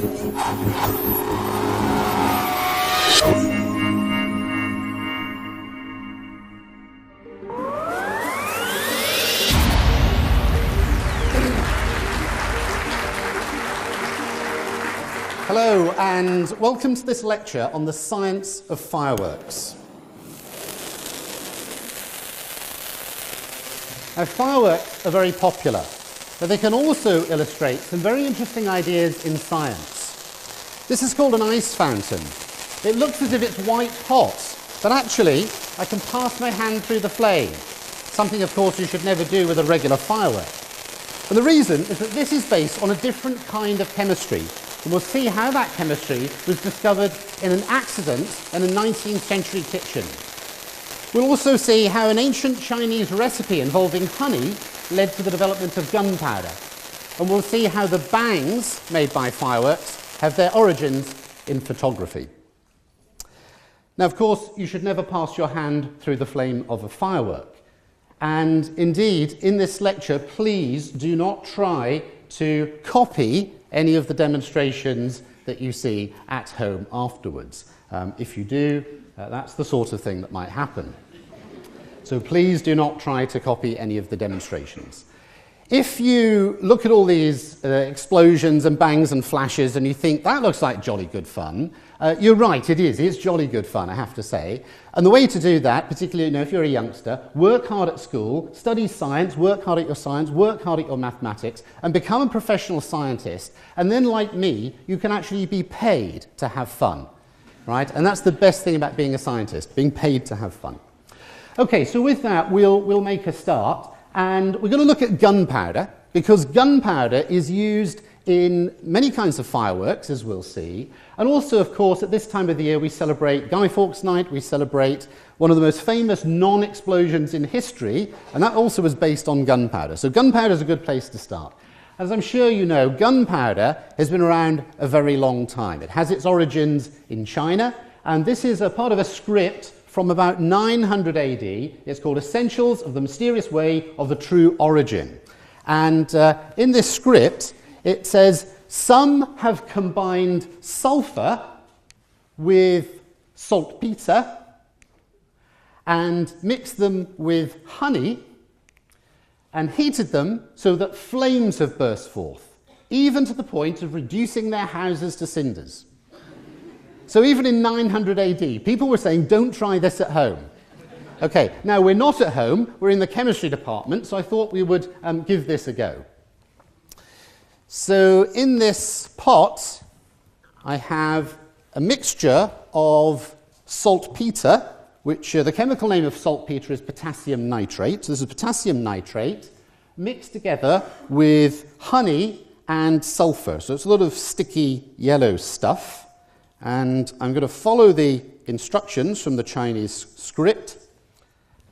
Hello, and welcome to this lecture on the science of fireworks. Now, fireworks are very popular, but they can also illustrate some very interesting ideas in science. This is called an ice fountain. It looks as if it's white hot, but actually I can pass my hand through the flame, something of course you should never do with a regular firework. And the reason is that this is based on a different kind of chemistry. And we'll see how that chemistry was discovered in an accident in a 19th century kitchen. We'll also see how an ancient Chinese recipe involving honey led to the development of gunpowder. And we'll see how the bangs made by fireworks have their origins in photography. Now, of course, you should never pass your hand through the flame of a firework. And indeed, in this lecture, please do not try to copy any of the demonstrations that you see at home afterwards. If you do, that's the sort of thing that might happen. So please do not try to copy any of the demonstrations. If you look at all these explosions and bangs and flashes and you think, that looks like jolly good fun, you're right, it is. It's jolly good fun, I have to say. And the way to do that, particularly if you're a youngster, work hard at school, study science, work hard at your science, work hard at your mathematics, and become a professional scientist. And then, like me, you can actually be paid to have fun, right? And that's the best thing about being a scientist, being paid to have fun. Okay, so with that, we'll make a start. And we're going to look at gunpowder, because gunpowder is used in many kinds of fireworks, as we'll see. And also, of course, at this time of the year, we celebrate Guy Fawkes Night, we celebrate one of the most famous non-explosions in history, and that also was based on gunpowder. So gunpowder is a good place to start. As I'm sure you know, gunpowder has been around a very long time. It has its origins in China, and this is a part of a script from about 900 AD. It's called Essentials of the Mysterious Way of the True Origin. And in this script, it says, some have combined sulfur with saltpeter and mixed them with honey and heated them so that flames have burst forth, even to the point of reducing their houses to cinders. So even in 900 AD, people were saying, don't try this at home. Okay, now we're not at home, we're in the chemistry department, so I thought we would give this a go. So in this pot, I have a mixture of saltpeter, which the chemical name of saltpeter is potassium nitrate. So this is potassium nitrate mixed together with honey and sulfur. So it's a lot of sticky yellow stuff. And I'm going to follow the instructions from the Chinese script,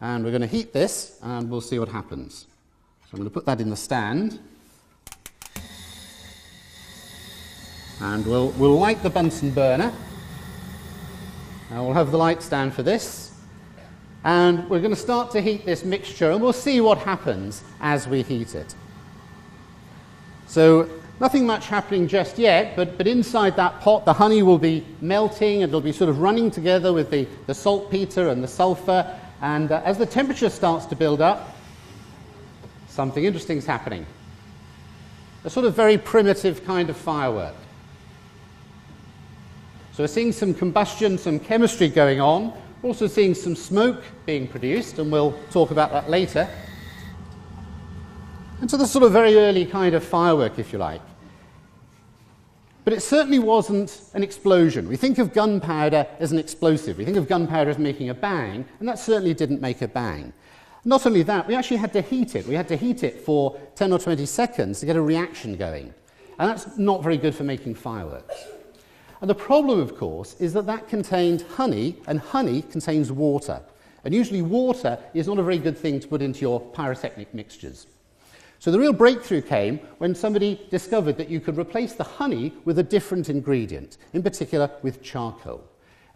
and we're going to heat this, and we'll see what happens. So I'm going to put that in the stand, and we'll light the Bunsen burner. Now we'll have the light stand for this, and we're going to start to heat this mixture, and we'll see what happens as we heat it. So nothing much happening just yet, but inside that pot the honey will be melting and it'll be sort of running together with the saltpeter and the sulfur, and as the temperature starts to build up, something interesting is happening. A sort of very primitive kind of firework. So we're seeing some combustion, some chemistry going on, we're also seeing some smoke being produced, and we'll talk about that later. And so the sort of very early kind of firework, if you like. But it certainly wasn't an explosion. We think of gunpowder as an explosive. We think of gunpowder as making a bang, and that certainly didn't make a bang. Not only that, we actually had to heat it. We had to heat it for 10 or 20 seconds to get a reaction going. And that's not very good for making fireworks. And the problem, of course, is that that contained honey, and honey contains water. And usually water is not a very good thing to put into your pyrotechnic mixtures. So the real breakthrough came when somebody discovered that you could replace the honey with a different ingredient, in particular with charcoal.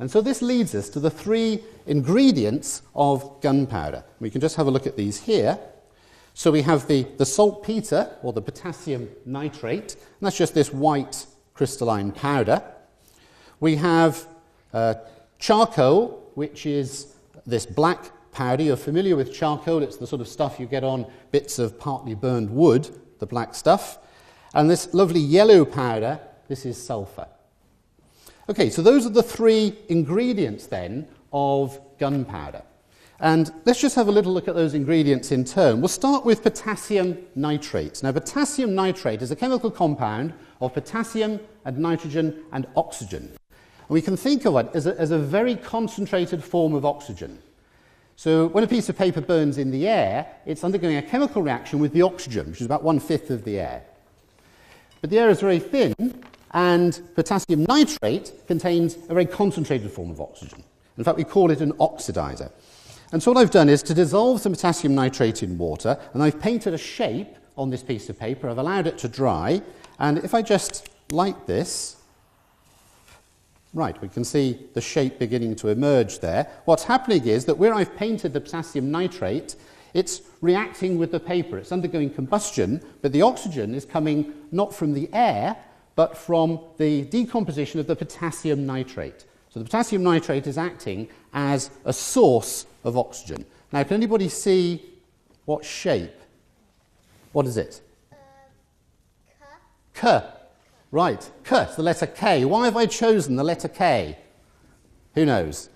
And so this leads us to the three ingredients of gunpowder. We can just have a look at these here. So we have the saltpeter, or the potassium nitrate, and that's just this white crystalline powder. We have charcoal, which is this black powder. You're familiar with charcoal. It's the sort of stuff you get on bits of partly burned wood, the black stuff. And this lovely yellow powder, this is sulphur. Okay, so those are the three ingredients then of gunpowder. And let's just have a little look at those ingredients in turn. We'll start with potassium nitrate. Now, potassium nitrate is a chemical compound of potassium and nitrogen and oxygen. And we can think of it as a very concentrated form of oxygen. So when a piece of paper burns in the air, it's undergoing a chemical reaction with the oxygen, which is about 1/5 of the air. But the air is very thin, and potassium nitrate contains a very concentrated form of oxygen. In fact, we call it an oxidizer. And so what I've done is to dissolve some potassium nitrate in water, and I've painted a shape on this piece of paper. I've allowed it to dry, and if I just light this, right, we can see the shape beginning to emerge there. What's happening is that where I've painted the potassium nitrate, it's reacting with the paper. It's undergoing combustion, but the oxygen is coming not from the air, but from the decomposition of the potassium nitrate. So the potassium nitrate is acting as a source of oxygen. Now, can anybody see what shape? What is it? K. Right, K. It's the letter K. Why have I chosen the letter K? Who knows?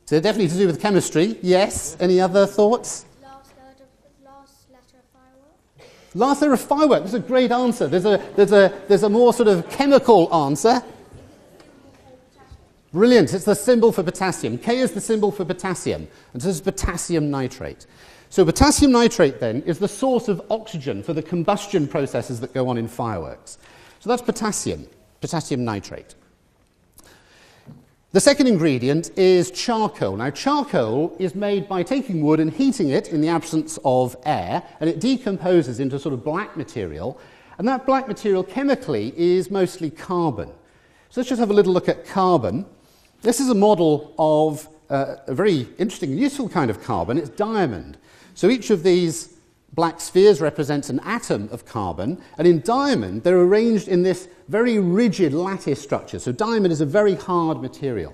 So definitely to do with chemistry. Yes. Any other thoughts? Last letter of firework. Last letter of firework. That's a great answer. There's a more sort of chemical answer. Brilliant. It's the symbol for potassium. K is the symbol for potassium, and so this is potassium nitrate. So potassium nitrate then is the source of oxygen for the combustion processes that go on in fireworks. So that's potassium nitrate. The second ingredient is charcoal. Now, charcoal is made by taking wood and heating it in the absence of air, and it decomposes into sort of black material, and that black material chemically is mostly carbon. So let's just have a little look at carbon. This is a model of a very interesting and useful kind of carbon. It's diamond. So each of these black spheres represents an atom of carbon, and in diamond they're arranged in this very rigid lattice structure. So diamond is a very hard material.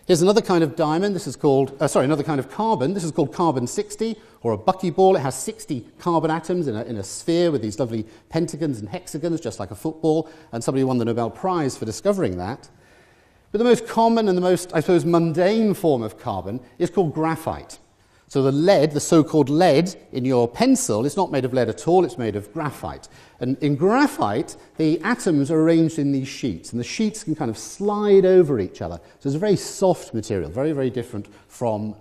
Here's another kind of diamond. This is called, another kind of carbon. This is called carbon-60, or a buckyball. It has 60 carbon atoms in a sphere with these lovely pentagons and hexagons, just like a football, and somebody won the Nobel Prize for discovering that. But the most common and the most, I suppose, mundane form of carbon is called graphite. So the lead, the so-called lead in your pencil, is not made of lead at all, it's made of graphite. And in graphite, the atoms are arranged in these sheets, and the sheets can kind of slide over each other. So it's a very soft material, very, very different from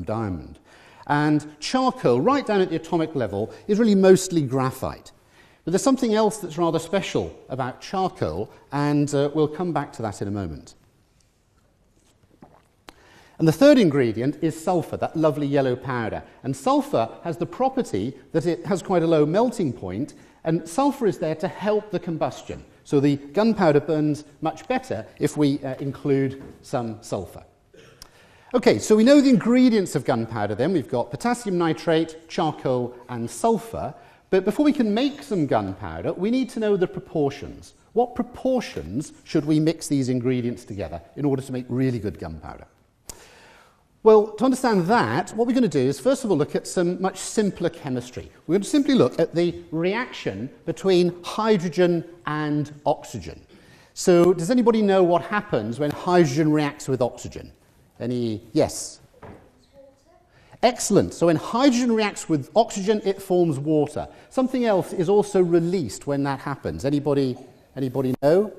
diamond. And charcoal, right down at the atomic level, is really mostly graphite. But there's something else that's rather special about charcoal, and we'll come back to that in a moment. And the third ingredient is sulphur, that lovely yellow powder. And sulphur has the property that it has quite a low melting point, and sulphur is there to help the combustion. So the gunpowder burns much better if we include some sulphur. Okay, so we know the ingredients of gunpowder then. We've got potassium nitrate, charcoal, and sulphur. But before we can make some gunpowder, we need to know the proportions. What proportions should we mix these ingredients together in order to make really good gunpowder? Well, to understand that, what we're going to do is first of all look at some much simpler chemistry. We're going to simply look at the reaction between hydrogen and oxygen. So does anybody know what happens when hydrogen reacts with oxygen? Any? Yes? Excellent. So when hydrogen reacts with oxygen, it forms water. Something else is also released when that happens. Anybody know?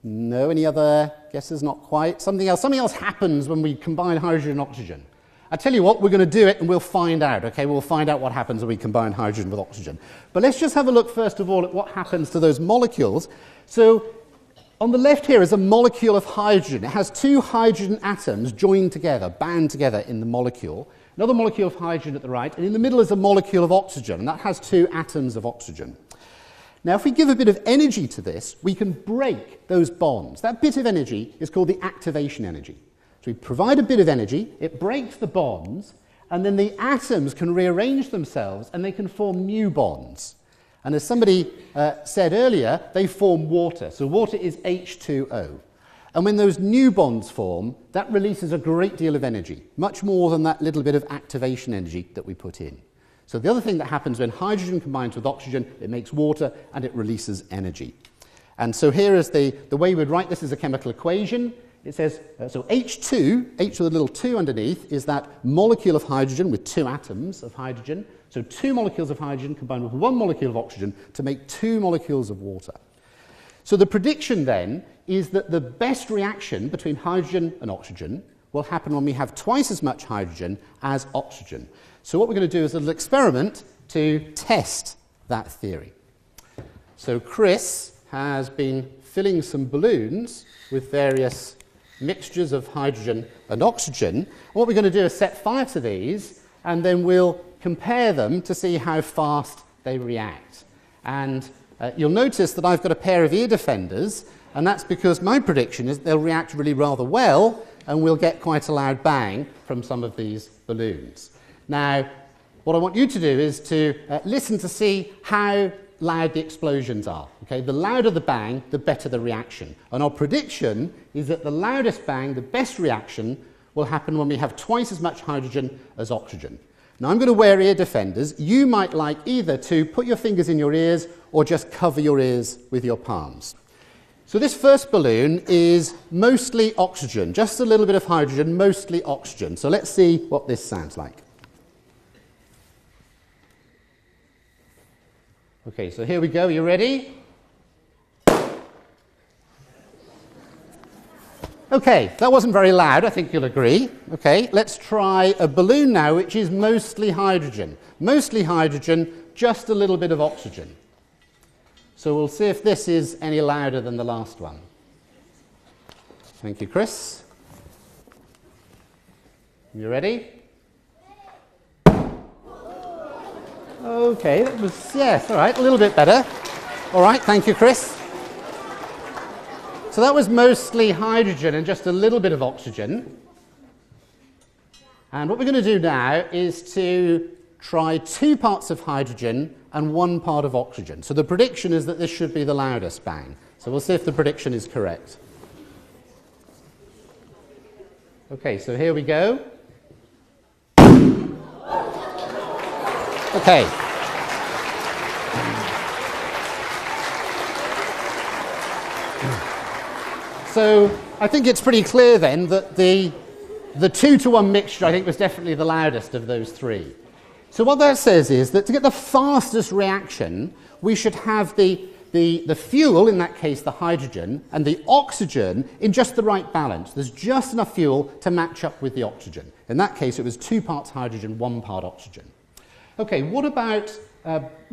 No, any other guesses? Not quite. Something else happens when we combine hydrogen and oxygen. I tell you what, we're going to do it and we'll find out, okay? We'll find out what happens when we combine hydrogen with oxygen. But let's just have a look first of all at what happens to those molecules. So on the left here is a molecule of hydrogen. It has two hydrogen atoms joined together, bound together in the molecule. Another molecule of hydrogen at the right, and in the middle is a molecule of oxygen, and that has two atoms of oxygen. Now, if we give a bit of energy to this, we can break those bonds. That bit of energy is called the activation energy. So we provide a bit of energy, it breaks the bonds, and then the atoms can rearrange themselves and they can form new bonds. And as somebody said earlier, they form water. So water is H2O. And when those new bonds form, that releases a great deal of energy, much more than that little bit of activation energy that we put in. So the other thing that happens when hydrogen combines with oxygen, it makes water and it releases energy. And so here is the way we'd write this as a chemical equation. It says, so H2, H with a little 2 underneath, is that molecule of hydrogen with 2 atoms of hydrogen. So 2 molecules of hydrogen combined with 1 molecule of oxygen to make 2 molecules of water. So the prediction then is that the best reaction between hydrogen and oxygen will happen when we have twice as much hydrogen as oxygen. So what we're going to do is a little experiment to test that theory. So Chris has been filling some balloons with various mixtures of hydrogen and oxygen. And what we're going to do is set fire to these, and then we'll compare them to see how fast they react. And you'll notice that I've got a pair of ear defenders, and that's because my prediction is they'll react really rather well, and we'll get quite a loud bang from some of these balloons. Now, what I want you to do is to listen to see how loud the explosions are. Okay? The louder the bang, the better the reaction. And our prediction is that the loudest bang, the best reaction, will happen when we have twice as much hydrogen as oxygen. Now I'm going to wear ear defenders. You might like either to put your fingers in your ears or just cover your ears with your palms. So this first balloon is mostly oxygen, just a little bit of hydrogen, mostly oxygen. So let's see what this sounds like. Okay, so here we go. You ready? Okay, that wasn't very loud, I think you'll agree. Okay, let's try a balloon now which is mostly hydrogen. Mostly hydrogen, just a little bit of oxygen. So we'll see if this is any louder than the last one. Thank you, Chris. You ready? Okay, that was, yes, all right, a little bit better. All right, thank you, Chris. So that was mostly hydrogen and just a little bit of oxygen. And what we're going to do now is to try 2 parts of hydrogen and 1 part of oxygen. So the prediction is that this should be the loudest bang. So we'll see if the prediction is correct. Okay, so here we go. Okay. So I think it's pretty clear then that the 2-to-1 mixture I think was definitely the loudest of those 3. So what that says is that to get the fastest reaction, we should have the fuel, in that case the hydrogen, and the oxygen in just the right balance. There's just enough fuel to match up with the oxygen. In that case, it was 2 parts hydrogen, 1 part oxygen. Okay, what about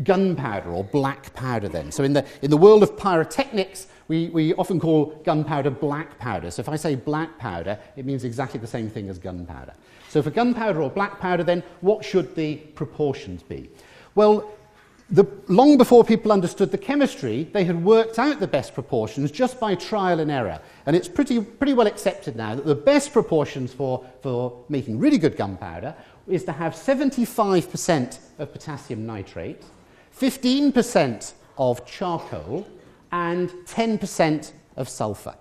gunpowder or black powder then? So in the world of pyrotechnics, we often call gunpowder black powder. So if I say black powder, it means exactly the same thing as gunpowder. So for gunpowder or black powder then, what should the proportions be? Well, long before people understood the chemistry, they had worked out the best proportions just by trial and error. And it's pretty well accepted now that the best proportions for making really good gunpowder is to have 75% of potassium nitrate, 15% of charcoal, and 10% of sulfur.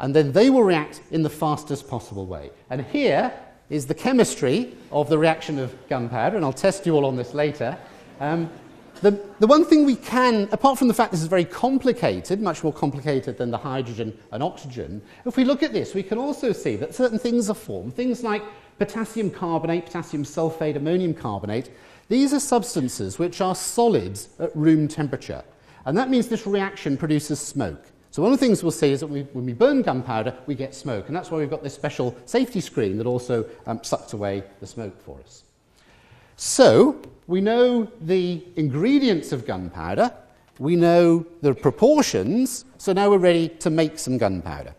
And then they will react in the fastest possible way. And here is the chemistry of the reaction of gunpowder, and I'll test you all on this later. The one thing we can, apart from the fact this is very complicated, much more complicated than the hydrogen and oxygen, if we look at this, we can also see that certain things are formed, things like potassium carbonate, potassium sulfate, ammonium carbonate. These are substances which are solids at room temperature. And that means this reaction produces smoke. So one of the things we'll see is that when we burn gunpowder, we get smoke. And that's why we've got this special safety screen that also sucks away the smoke for us. So we know the ingredients of gunpowder. We know the proportions. So now we're ready to make some gunpowder.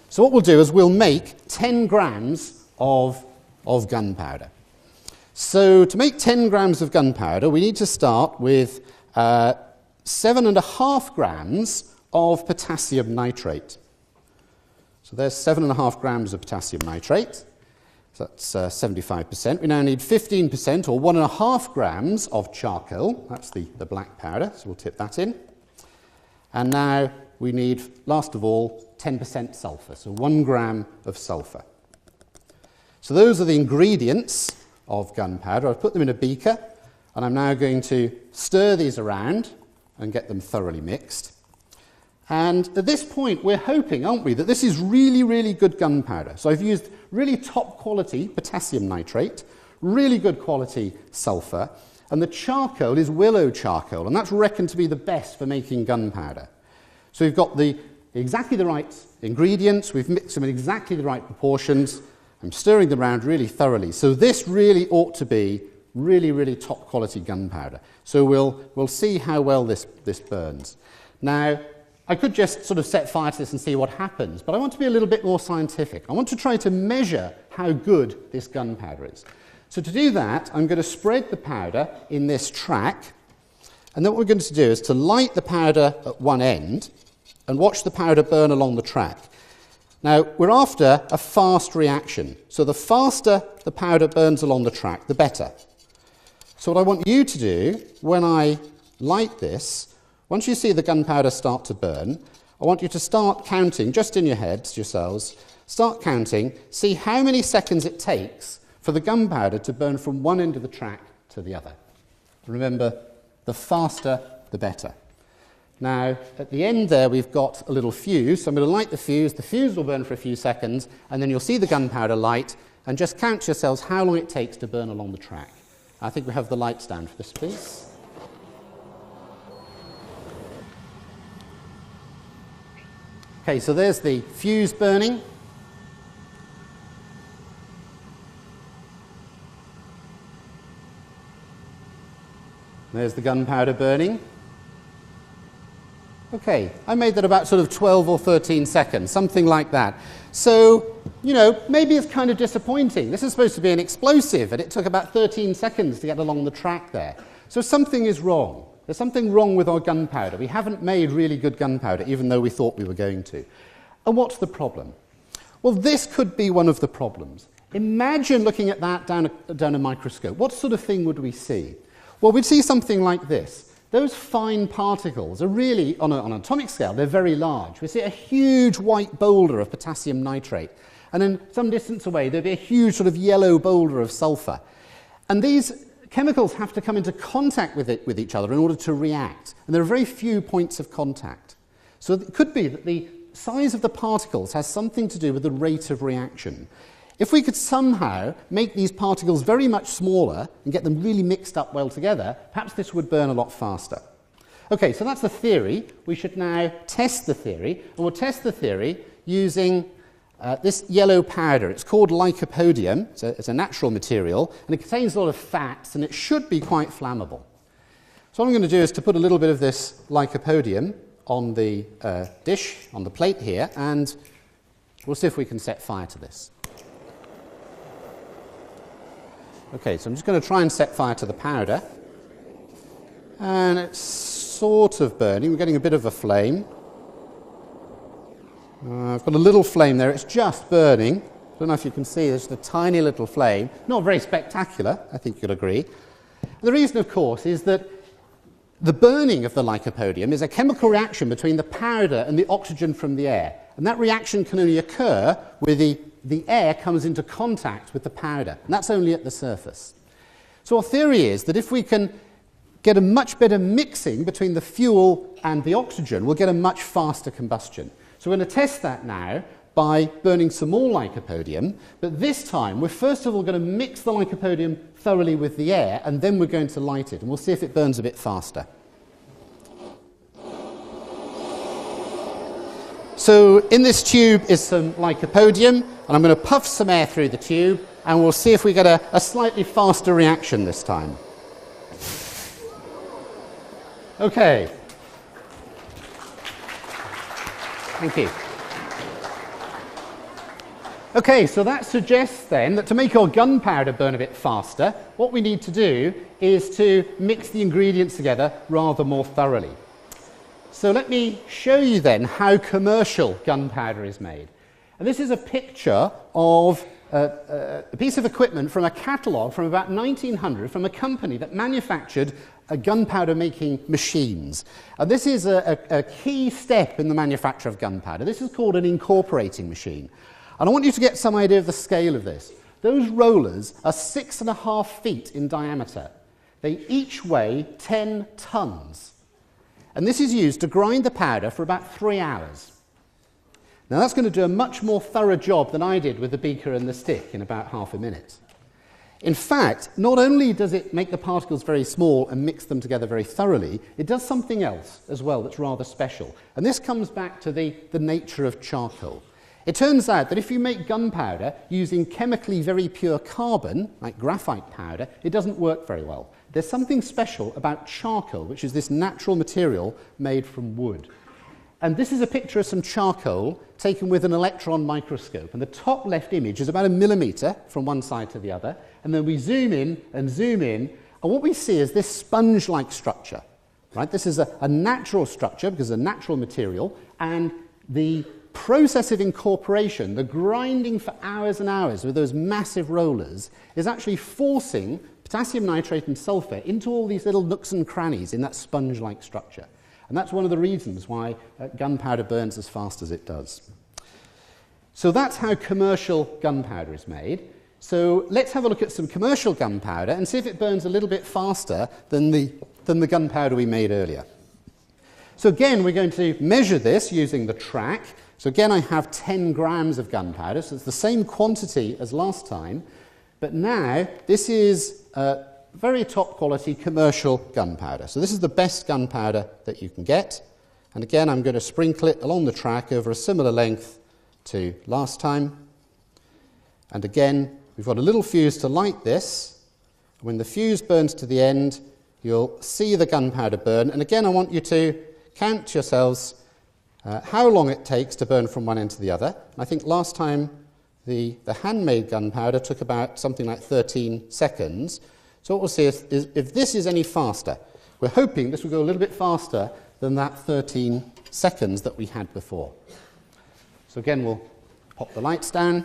So what we'll do is we'll make 10 grams of gunpowder. So to make 10 grams of gunpowder, we need to start with 7.5 grams of potassium nitrate. So there's 7.5 grams of potassium nitrate. So that's 75%. We now need 15% or 1.5 grams of charcoal. That's the black powder, so we'll tip that in. And now we need, last of all, 10% sulphur, so 1 gram of sulphur. So those are the ingredients of gunpowder. I've put them in a beaker, and I'm now going to stir these around and get them thoroughly mixed. And at this point, we're hoping, aren't we, that this is really, really good gunpowder. So I've used really top quality potassium nitrate, really good quality sulphur, and the charcoal is willow charcoal, and that's reckoned to be the best for making gunpowder. So we've got exactly the right ingredients, we've mixed them in exactly the right proportions. I'm stirring them around really thoroughly. So this really ought to be really, really top quality gunpowder. So we'll see how well this burns. Now, I could just sort of set fire to this and see what happens, but I want to be a little bit more scientific. I want to try to measure how good this gunpowder is. So to do that, I'm going to spread the powder in this track, and then what we're going to do is to light the powder at one end and watch the powder burn along the track. Now, we're after a fast reaction, so the faster the powder burns along the track, the better. So what I want you to do when I light this, once you see the gunpowder start to burn, I want you to start counting, just in your heads yourselves, start counting, see how many seconds it takes for the gunpowder to burn from one end of the track to the other. Remember, the faster, the better. Now, at the end there, we've got a little fuse, so I'm going to light the fuse will burn for a few seconds, and then you'll see the gunpowder light, and just count yourselves how long it takes to burn along the track. I think we have the lights down for this, please. Okay, so there's the fuse burning. There's the gunpowder burning. Okay, I made that about sort of 12 or 13 seconds, something like that. So, you know, maybe it's kind of disappointing. This is supposed to be an explosive, and it took about 13 seconds to get along the track there. So something is wrong. There's something wrong with our gunpowder. We haven't made really good gunpowder, even though we thought we were going to. And what's the problem? Well, this could be one of the problems. Imagine looking at that down a microscope. What sort of thing would we see? Well, we'd see something like this. Those fine particles are really, on an atomic scale, they're very large. We see a huge white boulder of potassium nitrate. And then some distance away, there'd be a huge sort of yellow boulder of sulphur. And these chemicals have to come into contact with each other in order to react. And there are very few points of contact. So it could be that the size of the particles has something to do with the rate of reaction. If we could somehow make these particles very much smaller and get them really mixed up well together, perhaps this would burn a lot faster. Okay, so that's the theory. We should now test the theory, and we'll test the theory using this yellow powder. It's called lycopodium. It's a natural material, and it contains a lot of fats, and it should be quite flammable. So what I'm going to do is to put a little bit of this lycopodium on the dish, on the plate here, and we'll see if we can set fire to this. Okay, so I'm just going to try and set fire to the powder. And it's sort of burning. We're getting a bit of a flame. I've got a little flame there. It's just burning. I don't know if you can see, there's a tiny little flame. Not very spectacular, I think you'll agree. And the reason, of course, is that the burning of the lycopodium is a chemical reaction between the powder and the oxygen from the air. And that reaction can only occur with the air comes into contact with the powder, and that's only at the surface. So our theory is that if we can get a much better mixing between the fuel and the oxygen, we'll get a much faster combustion. So we're going to test that now by burning some more lycopodium, but this time we're first of all going to mix the lycopodium thoroughly with the air, and then we're going to light it, and we'll see if it burns a bit faster. So in this tube is some lycopodium, and I'm going to puff some air through the tube, and we'll see if we get a slightly faster reaction this time. Okay. Thank you. Okay, so that suggests then that to make our gunpowder burn a bit faster, what we need to do is to mix the ingredients together rather more thoroughly. So let me show you then how commercial gunpowder is made. And this is a picture of a piece of equipment from a catalogue from about 1900 from a company that manufactured gunpowder making machines. And this is a key step in the manufacture of gunpowder. This is called an incorporating machine. And I want you to get some idea of the scale of this. Those rollers are 6.5 feet in diameter. They each weigh 10 tons. And this is used to grind the powder for about 3 hours. Now that's going to do a much more thorough job than I did with the beaker and the stick in about half a minute. In fact, not only does it make the particles very small and mix them together very thoroughly, it does something else as well that's rather special. And this comes back to the nature of charcoal. It turns out that if you make gunpowder using chemically very pure carbon, like graphite powder, it doesn't work very well. There's something special about charcoal, which is this natural material made from wood. And this is a picture of some charcoal taken with an electron microscope. And the top left image is about 1 millimetre from one side to the other. And then we zoom in, and what we see is this sponge-like structure. Right? This is a natural structure because it's a natural material, and the process of incorporation, the grinding for hours and hours with those massive rollers, is actually forcing potassium nitrate and sulfur into all these little nooks and crannies in that sponge-like structure. And that's one of the reasons why gunpowder burns as fast as it does. So that's how commercial gunpowder is made. So let's have a look at some commercial gunpowder and see if it burns a little bit faster than the gunpowder we made earlier. So again, we're going to measure this using the track. So again, I have 10 grams of gunpowder, so it's the same quantity as last time. But now, this is very top quality commercial gunpowder. So this is the best gunpowder that you can get. And again, I'm going to sprinkle it along the track over a similar length to last time. And again, we've got a little fuse to light this. When the fuse burns to the end, you'll see the gunpowder burn. And again, I want you to count yourselves how long it takes to burn from one end to the other. And I think last time the handmade gunpowder took about something like 13 seconds. So what we'll see is if this is any faster. We're hoping this will go a little bit faster than that 13 seconds that we had before. So again, we'll pop the lights down.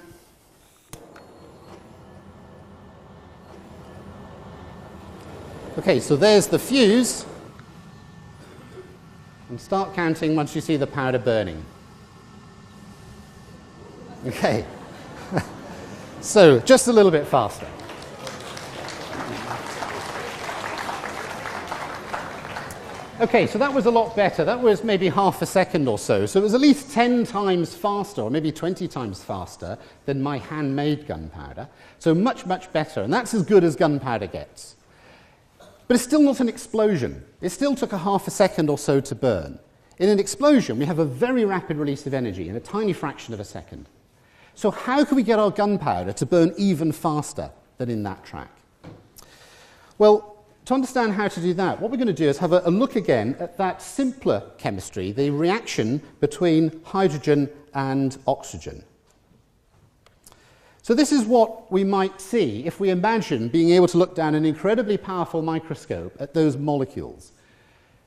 Okay, so there's the fuse. And start counting once you see the powder burning. Okay. So, just a little bit faster. Okay, so that was a lot better. That was maybe half a second or so. So it was at least 10 times faster, or maybe 20 times faster than my handmade gunpowder. So much, much better. And that's as good as gunpowder gets. But it's still not an explosion. It still took a half a second or so to burn. In an explosion, we have a very rapid release of energy in a tiny fraction of a second. So how can we get our gunpowder to burn even faster than in that track? Well, to understand how to do that, what we're going to do is have a look again at that simpler chemistry, the reaction between hydrogen and oxygen. So this is what we might see if we imagine being able to look down an incredibly powerful microscope at those molecules.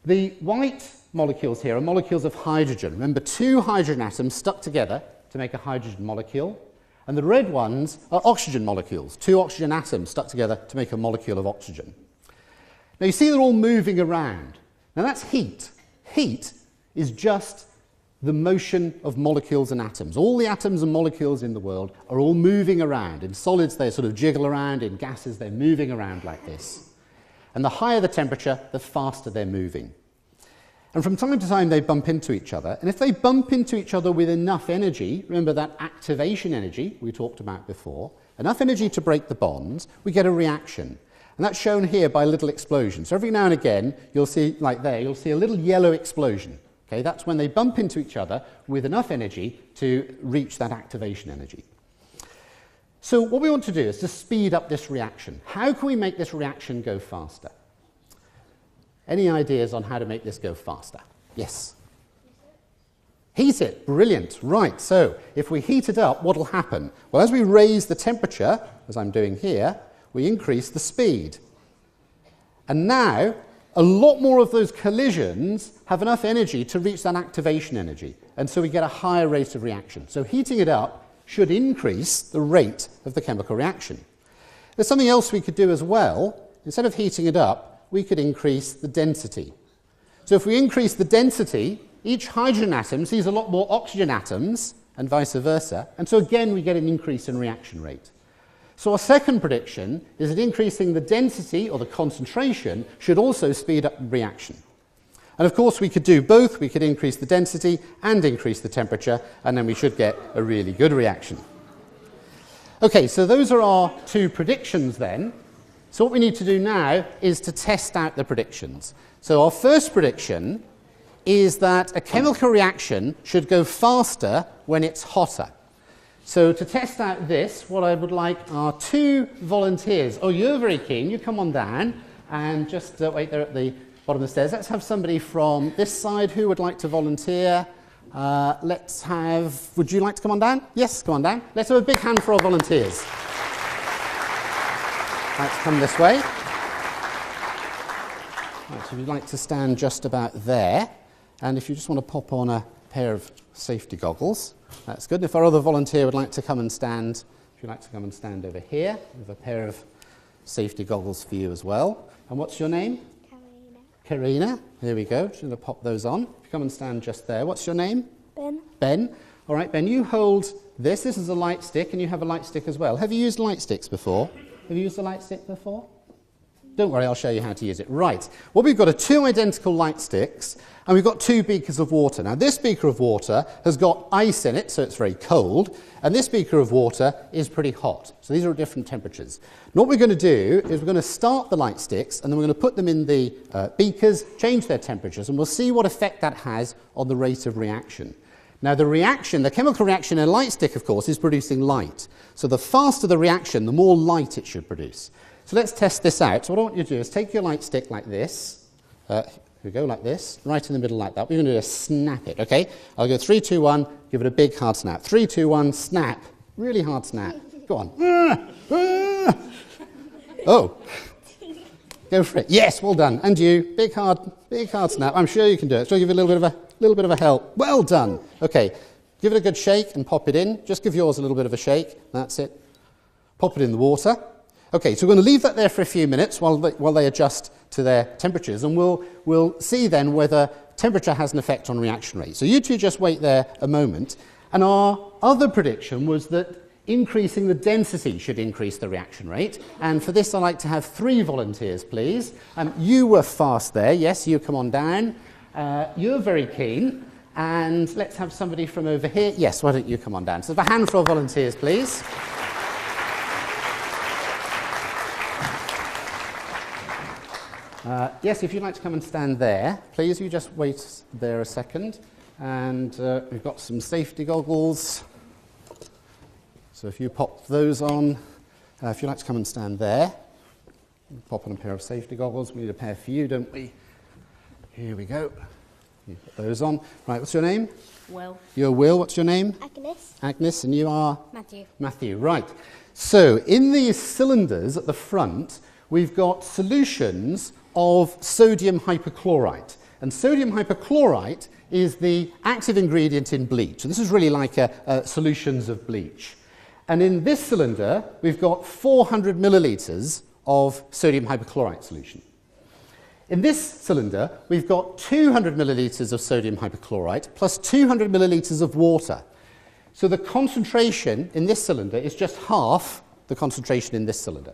The white molecules here are molecules of hydrogen. Remember, 2 hydrogen atoms stuck together to make a hydrogen molecule. And the red ones are oxygen molecules, 2 oxygen atoms stuck together to make a molecule of oxygen. Now you see they're all moving around. Now that's heat. Heat is just the motion of molecules and atoms. All the atoms and molecules in the world are all moving around. In solids they sort of jiggle around, in gases they're moving around like this. And the higher the temperature, the faster they're moving. And from time to time they bump into each other. And if they bump into each other with enough energy, remember that activation energy we talked about before, enough energy to break the bonds, we get a reaction. And that's shown here by a little explosion. So every now and again, you'll see, like there, you'll see a little yellow explosion. Okay, that's when they bump into each other with enough energy to reach that activation energy. So what we want to do is to speed up this reaction. How can we make this reaction go faster? Any ideas on how to make this go faster? Yes? Heat it. Brilliant. Right, so if we heat it up, what will happen? Well, as we raise the temperature, as I'm doing here, we increase the speed. And now, a lot more of those collisions have enough energy to reach that activation energy. And so we get a higher rate of reaction. So heating it up should increase the rate of the chemical reaction. There's something else we could do as well. Instead of heating it up, we could increase the density. So if we increase the density, each hydrogen atom sees a lot more oxygen atoms, and vice versa, and so again we get an increase in reaction rate. So our second prediction is that increasing the density, or the concentration, should also speed up the reaction. And of course we could do both. We could increase the density and increase the temperature, and then we should get a really good reaction. Okay, so those are our two predictions then. So what we need to do now is to test out the predictions. So our first prediction is that a chemical reaction should go faster when it's hotter. So to test out this, what I would like are two volunteers. Oh, you're very keen. You come on down and just wait there at the bottom of the stairs. Let's have somebody from this side who would like to volunteer. Let's have, would you like to come on down? Yes, come on down. Let's have a big hand for our volunteers. Let's come this way. Right, so if you'd like to stand just about there, and if you just want to pop on a pair of safety goggles, that's good. And if our other volunteer would like to come and stand, if you'd like to come and stand over here, we have a pair of safety goggles for you as well. And what's your name? Karina. Here we go. She's going to pop those on. If you come and stand just there. What's your name? Ben. Ben. All right, Ben, you hold this. This is a light stick, and you have a light stick as well. Have you used light sticks before? Have you used a light stick before? Don't worry, I'll show you how to use it. Right. What we've got are two identical light sticks, and we've got two beakers of water. Now, this beaker of water has got ice in it, so it's very cold, and this beaker of water is pretty hot. So these are at different temperatures. And what we're going to do is we're going to start the light sticks, and then we're going to put them in the beakers, change their temperatures, and we'll see what effect that has on the rate of reaction. Now, the reaction, the chemical reaction in a light stick, of course, is producing light. So the faster the reaction, the more light it should produce. So let's test this out. So what I want you to do is take your light stick like this. Here we go, like this, right in the middle like that. What we're going to do is snap it, okay? I'll go 3, 2, 1, give it a big hard snap. 3, 2, 1, snap. Really hard snap. Go on. Oh. Go for it. Yes, well done. And you, big hard snap. I'm sure you can do it. So I'll give you a little bit of a help. Well done. Okay, give it a good shake and pop it in. Just give yours a little bit of a shake. That's it. Pop it in the water. Okay, so we're going to leave that there for a few minutes while they adjust to their temperatures, and we'll see then whether temperature has an effect on reaction rate. So you two just wait there a moment. And our other prediction was that increasing the density should increase the reaction rate. And for this, I'd like to have 3 volunteers, please. You were fast there. Yes, you come on down. You're very keen. And let's have somebody from over here. Yes, why don't you come on down? So have a hand for our volunteers, please. Yes, if you'd like to come and stand there, please, you just wait there a second. And we've got some safety goggles. So if you pop those on, if you'd like to come and stand there, pop on a pair of safety goggles. We need a pair for you, don't we? Here we go. You put those on. Right, what's your name? Will. You're Will. What's your name? Agnes. Agnes, and you are? Matthew. Matthew, right. So in these cylinders at the front, we've got solutions of sodium hypochlorite. And sodium hypochlorite is the active ingredient in bleach. And this is really like solutions of bleach. And in this cylinder, we've got 400 millilitres of sodium hypochlorite solution. In this cylinder, we've got 200 millilitres of sodium hypochlorite plus 200 millilitres of water. So the concentration in this cylinder is just half the concentration in this cylinder.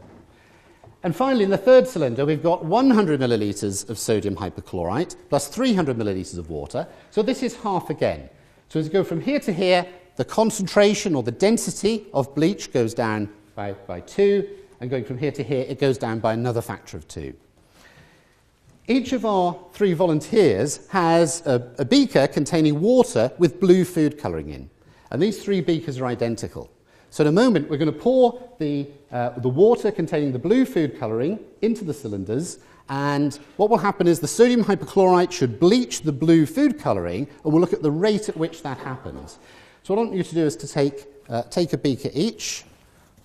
And finally, in the third cylinder, we've got 100 millilitres of sodium hypochlorite plus 300 millilitres of water. So this is half again. So as you go from here to here, the concentration or the density of bleach goes down by 2, and going from here to here, it goes down by another factor of 2. Each of our 3 volunteers has a beaker containing water with blue food colouring in. And these 3 beakers are identical. So in a moment, we're going to pour the water containing the blue food colouring into the cylinders, and what will happen is the sodium hypochlorite should bleach the blue food colouring, and we'll look at the rate at which that happens. So what I want you to do is to take a beaker each.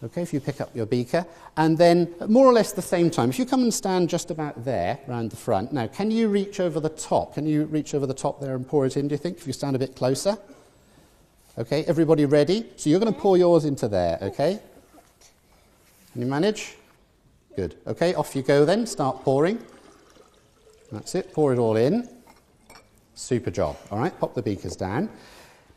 Okay, if you pick up your beaker, and then at more or less the same time, if you come and stand just about there, around the front. Now, can you reach over the top? Can you reach over the top there and pour it in, do you think, if you stand a bit closer? Okay, everybody ready? So you're going to pour yours into there, okay? Can you manage? Good. Okay, off you go then. Start pouring. That's it. Pour it all in. Super job. All right, pop the beakers down.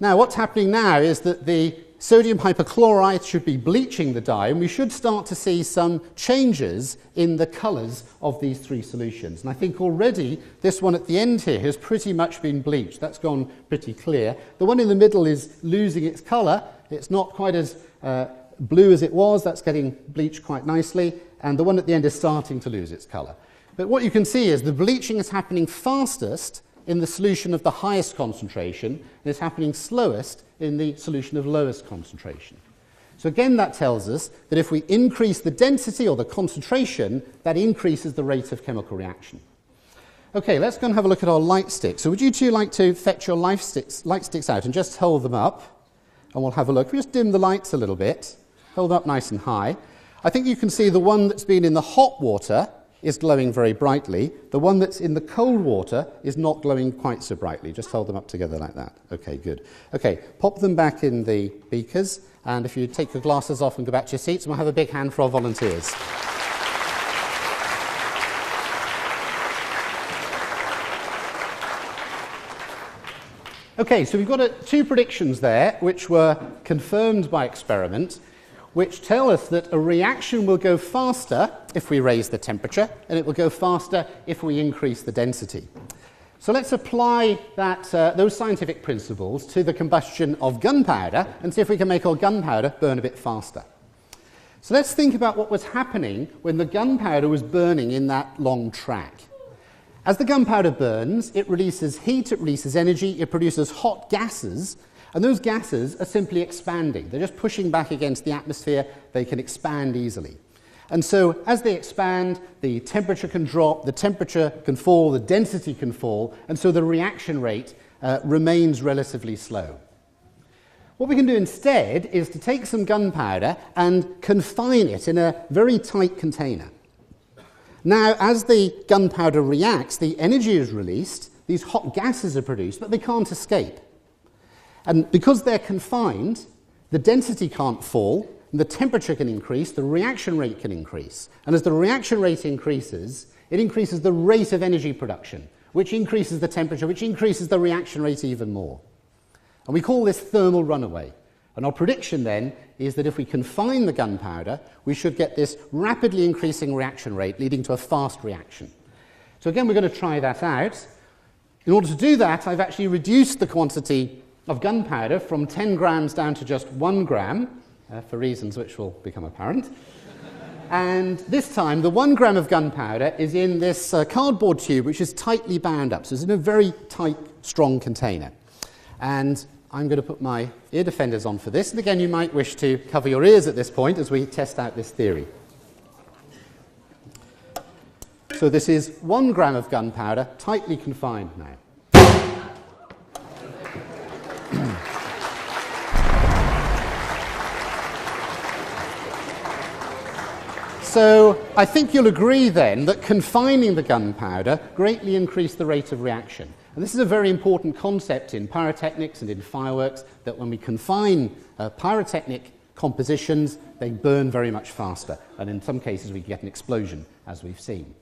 Now, what's happening now is that the sodium hypochlorite should be bleaching the dye, and we should start to see some changes in the colours of these three solutions. And I think already this one at the end here has pretty much been bleached. That's gone pretty clear. The one in the middle is losing its colour. It's not quite as blue as it was. That's getting bleached quite nicely. And the one at the end is starting to lose its colour. But what you can see is the bleaching is happening fastest in the solution of the highest concentration, and it's happening slowest in the solution of lowest concentration. So again, that tells us that if we increase the density or the concentration, that increases the rate of chemical reaction. Okay, let's go and have a look at our light sticks. So would you two like to fetch your light sticks out and just hold them up, and we'll have a look. We just dim the lights a little bit, hold them up nice and high. I think you can see the one that's been in the hot water is glowing very brightly. The one that's in the cold water is not glowing quite so brightly. Just hold them up together like that. Okay, good. Okay, pop them back in the beakers, and if you take your glasses off and go back to your seats, we'll have a big hand for our volunteers. Okay, so we've got two predictions there, which were confirmed by experiment, which tell us that a reaction will go faster if we raise the temperature, and it will go faster if we increase the density. So let's apply those scientific principles to the combustion of gunpowder and see if we can make our gunpowder burn a bit faster. So let's think about what was happening when the gunpowder was burning in that long track. As the gunpowder burns, it releases heat, it releases energy, it produces hot gases, and those gases are simply expanding. They're just pushing back against the atmosphere. They can expand easily. And so as they expand, the temperature can drop, the temperature can fall, the density can fall, and so the reaction rate remains relatively slow. What we can do instead is to take some gunpowder and confine it in a very tight container. Now, as the gunpowder reacts, the energy is released, these hot gases are produced, but they can't escape. And because they're confined, the density can't fall, and the temperature can increase, the reaction rate can increase. And as the reaction rate increases, it increases the rate of energy production, which increases the temperature, which increases the reaction rate even more. And we call this thermal runaway. And our prediction then is that if we confine the gunpowder, we should get this rapidly increasing reaction rate, leading to a fast reaction. So again, we're going to try that out. In order to do that, I've actually reduced the quantity of gunpowder from 10 grams down to just 1 gram, for reasons which will become apparent. And this time, the 1 gram of gunpowder is in this cardboard tube, which is tightly bound up. So it's in a very tight, strong container. And I'm going to put my ear defenders on for this. And again, you might wish to cover your ears at this point as we test out this theory. So this is 1 gram of gunpowder, tightly confined now. So I think you'll agree then that confining the gunpowder greatly increased the rate of reaction. And this is a very important concept in pyrotechnics and in fireworks, that when we confine pyrotechnic compositions, they burn very much faster. And in some cases, we get an explosion, as we've seen.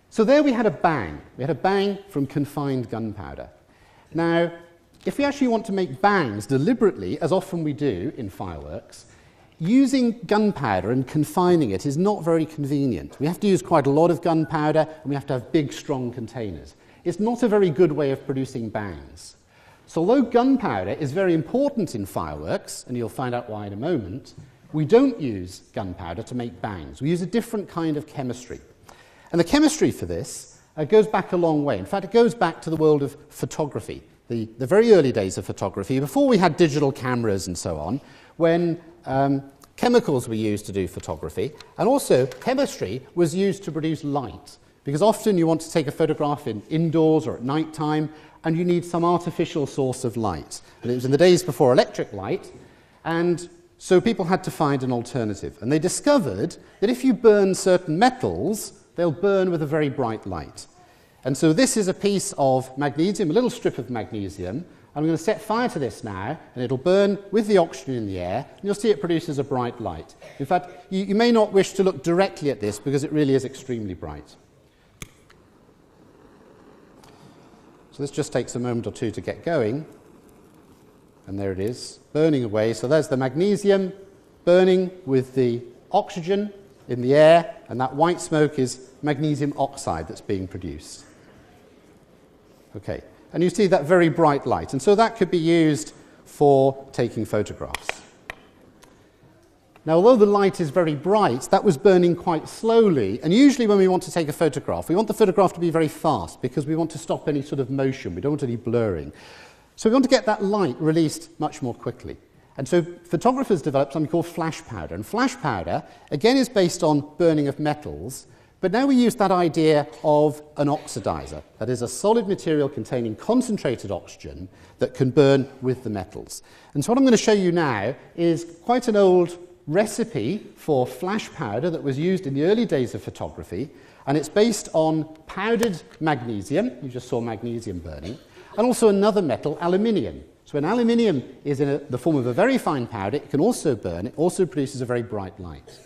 So there we had a bang. We had a bang from confined gunpowder. Now, if we actually want to make bangs deliberately, as often we do in fireworks, using gunpowder and confining it is not very convenient. We have to use quite a lot of gunpowder, and we have to have big, strong containers. It's not a very good way of producing bangs. So although gunpowder is very important in fireworks, and you'll find out why in a moment, we don't use gunpowder to make bangs. We use a different kind of chemistry. And the chemistry for this goes back a long way. In fact, it goes back to the world of photography, the very early days of photography, before we had digital cameras and so on, when chemicals were used to do photography, and also chemistry was used to produce light. Because often you want to take a photograph indoors or at night time, and you need some artificial source of light. And it was in the days before electric light, and so people had to find an alternative. And they discovered that if you burn certain metals, they'll burn with a very bright light. And so this is a piece of magnesium, a little strip of magnesium, I'm going to set fire to this now, and it'll burn with the oxygen in the air, and you'll see it produces a bright light. In fact, you may not wish to look directly at this because it really is extremely bright. So this just takes a moment or two to get going. And there it is, burning away. So there's the magnesium burning with the oxygen in the air, and that white smoke is magnesium oxide that's being produced. Okay, and you see that very bright light. And so that could be used for taking photographs. Now, although the light is very bright, that was burning quite slowly. And usually when we want to take a photograph, we want the photograph to be very fast because we want to stop any sort of motion. We don't want any blurring. So we want to get that light released much more quickly. And so photographers developed something called flash powder. And flash powder, again, is based on burning of metals. But now we use that idea of an oxidizer. That is a solid material containing concentrated oxygen that can burn with the metals. And so what I'm going to show you now is quite an old recipe for flash powder that was used in the early days of photography. And it's based on powdered magnesium. You just saw magnesium burning. And also another metal, aluminium. So when aluminium is in the form of a very fine powder, it can also burn. It also produces a very bright light.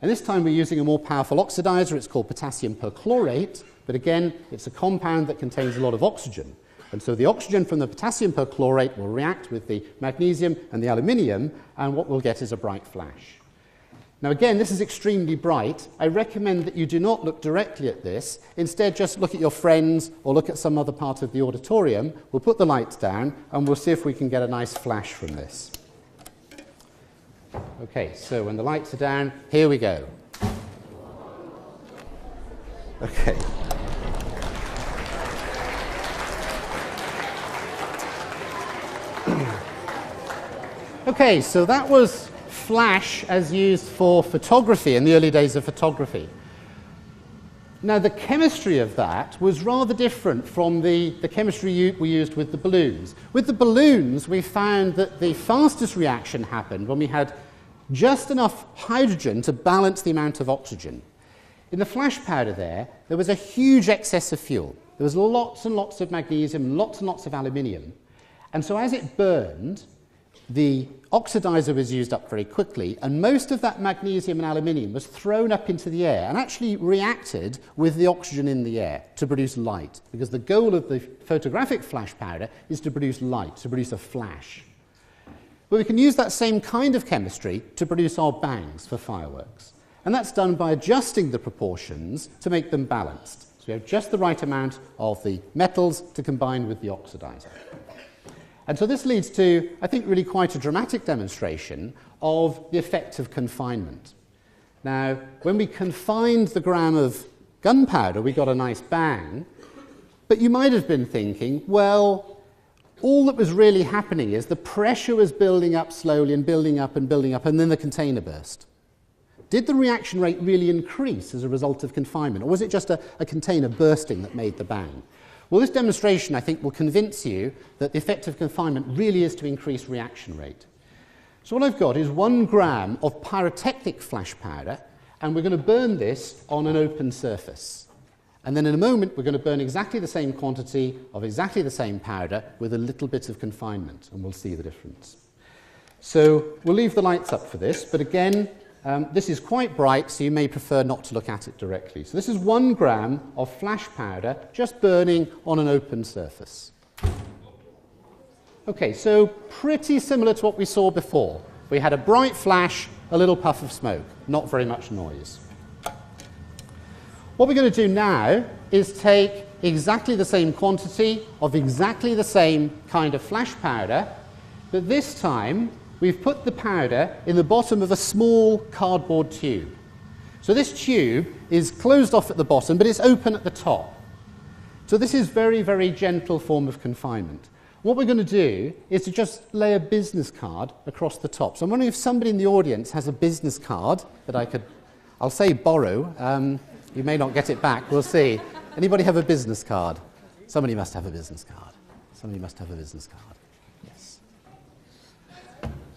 And this time we're using a more powerful oxidizer. It's called potassium perchlorate. But again, it's a compound that contains a lot of oxygen. And so the oxygen from the potassium perchlorate will react with the magnesium and the aluminium, and what we'll get is a bright flash. Now again, this is extremely bright. I recommend that you do not look directly at this. Instead, just look at your friends or look at some other part of the auditorium. We'll put the lights down and we'll see if we can get a nice flash from this. Okay, so when the lights are down, here we go. Okay. Okay, so that was flash as used for photography in the early days of photography. Now, the chemistry of that was rather different from the chemistry we used with the balloons. With the balloons, we found that the fastest reaction happened when we had just enough hydrogen to balance the amount of oxygen. In the flash powder there was a huge excess of fuel. There was lots and lots of magnesium, lots and lots of aluminium. And so as it burned, the oxidizer was used up very quickly, and most of that magnesium and aluminium was thrown up into the air and actually reacted with the oxygen in the air to produce light, because the goal of the photographic flash powder is to produce light, to produce a flash. But we can use that same kind of chemistry to produce our bangs for fireworks. And that's done by adjusting the proportions to make them balanced. So we have just the right amount of the metals to combine with the oxidizer. And so this leads to, I think, really quite a dramatic demonstration of the effect of confinement. Now, when we confined the gram of gunpowder, we got a nice bang. But you might have been thinking, well, all that was really happening is the pressure was building up slowly and building up, and then the container burst. Did the reaction rate really increase as a result of confinement, or was it just a container bursting that made the bang? Well, this demonstration, I think, will convince you that the effect of confinement really is to increase reaction rate. So what I've got is 1 gram of pyrotechnic flash powder, and we're going to burn this on an open surface. And then in a moment, we're going to burn exactly the same quantity of exactly the same powder with a little bit of confinement, and we'll see the difference. So we'll leave the lights up for this, but again, this is quite bright, so you may prefer not to look at it directly. So this is 1 gram of flash powder just burning on an open surface. Okay, so pretty similar to what we saw before. We had a bright flash, a little puff of smoke, not very much noise. What we're going to do now is take exactly the same quantity of exactly the same kind of flash powder, but this time we've put the powder in the bottom of a small cardboard tube. So this tube is closed off at the bottom, but it's open at the top. So this is very, very gentle form of confinement. What we're going to do is to just lay a business card across the top. So I'm wondering if somebody in the audience has a business card that I'll say borrow. You may not get it back, we'll see. Anybody have a business card? Somebody must have a business card. Somebody must have a business card. Yes.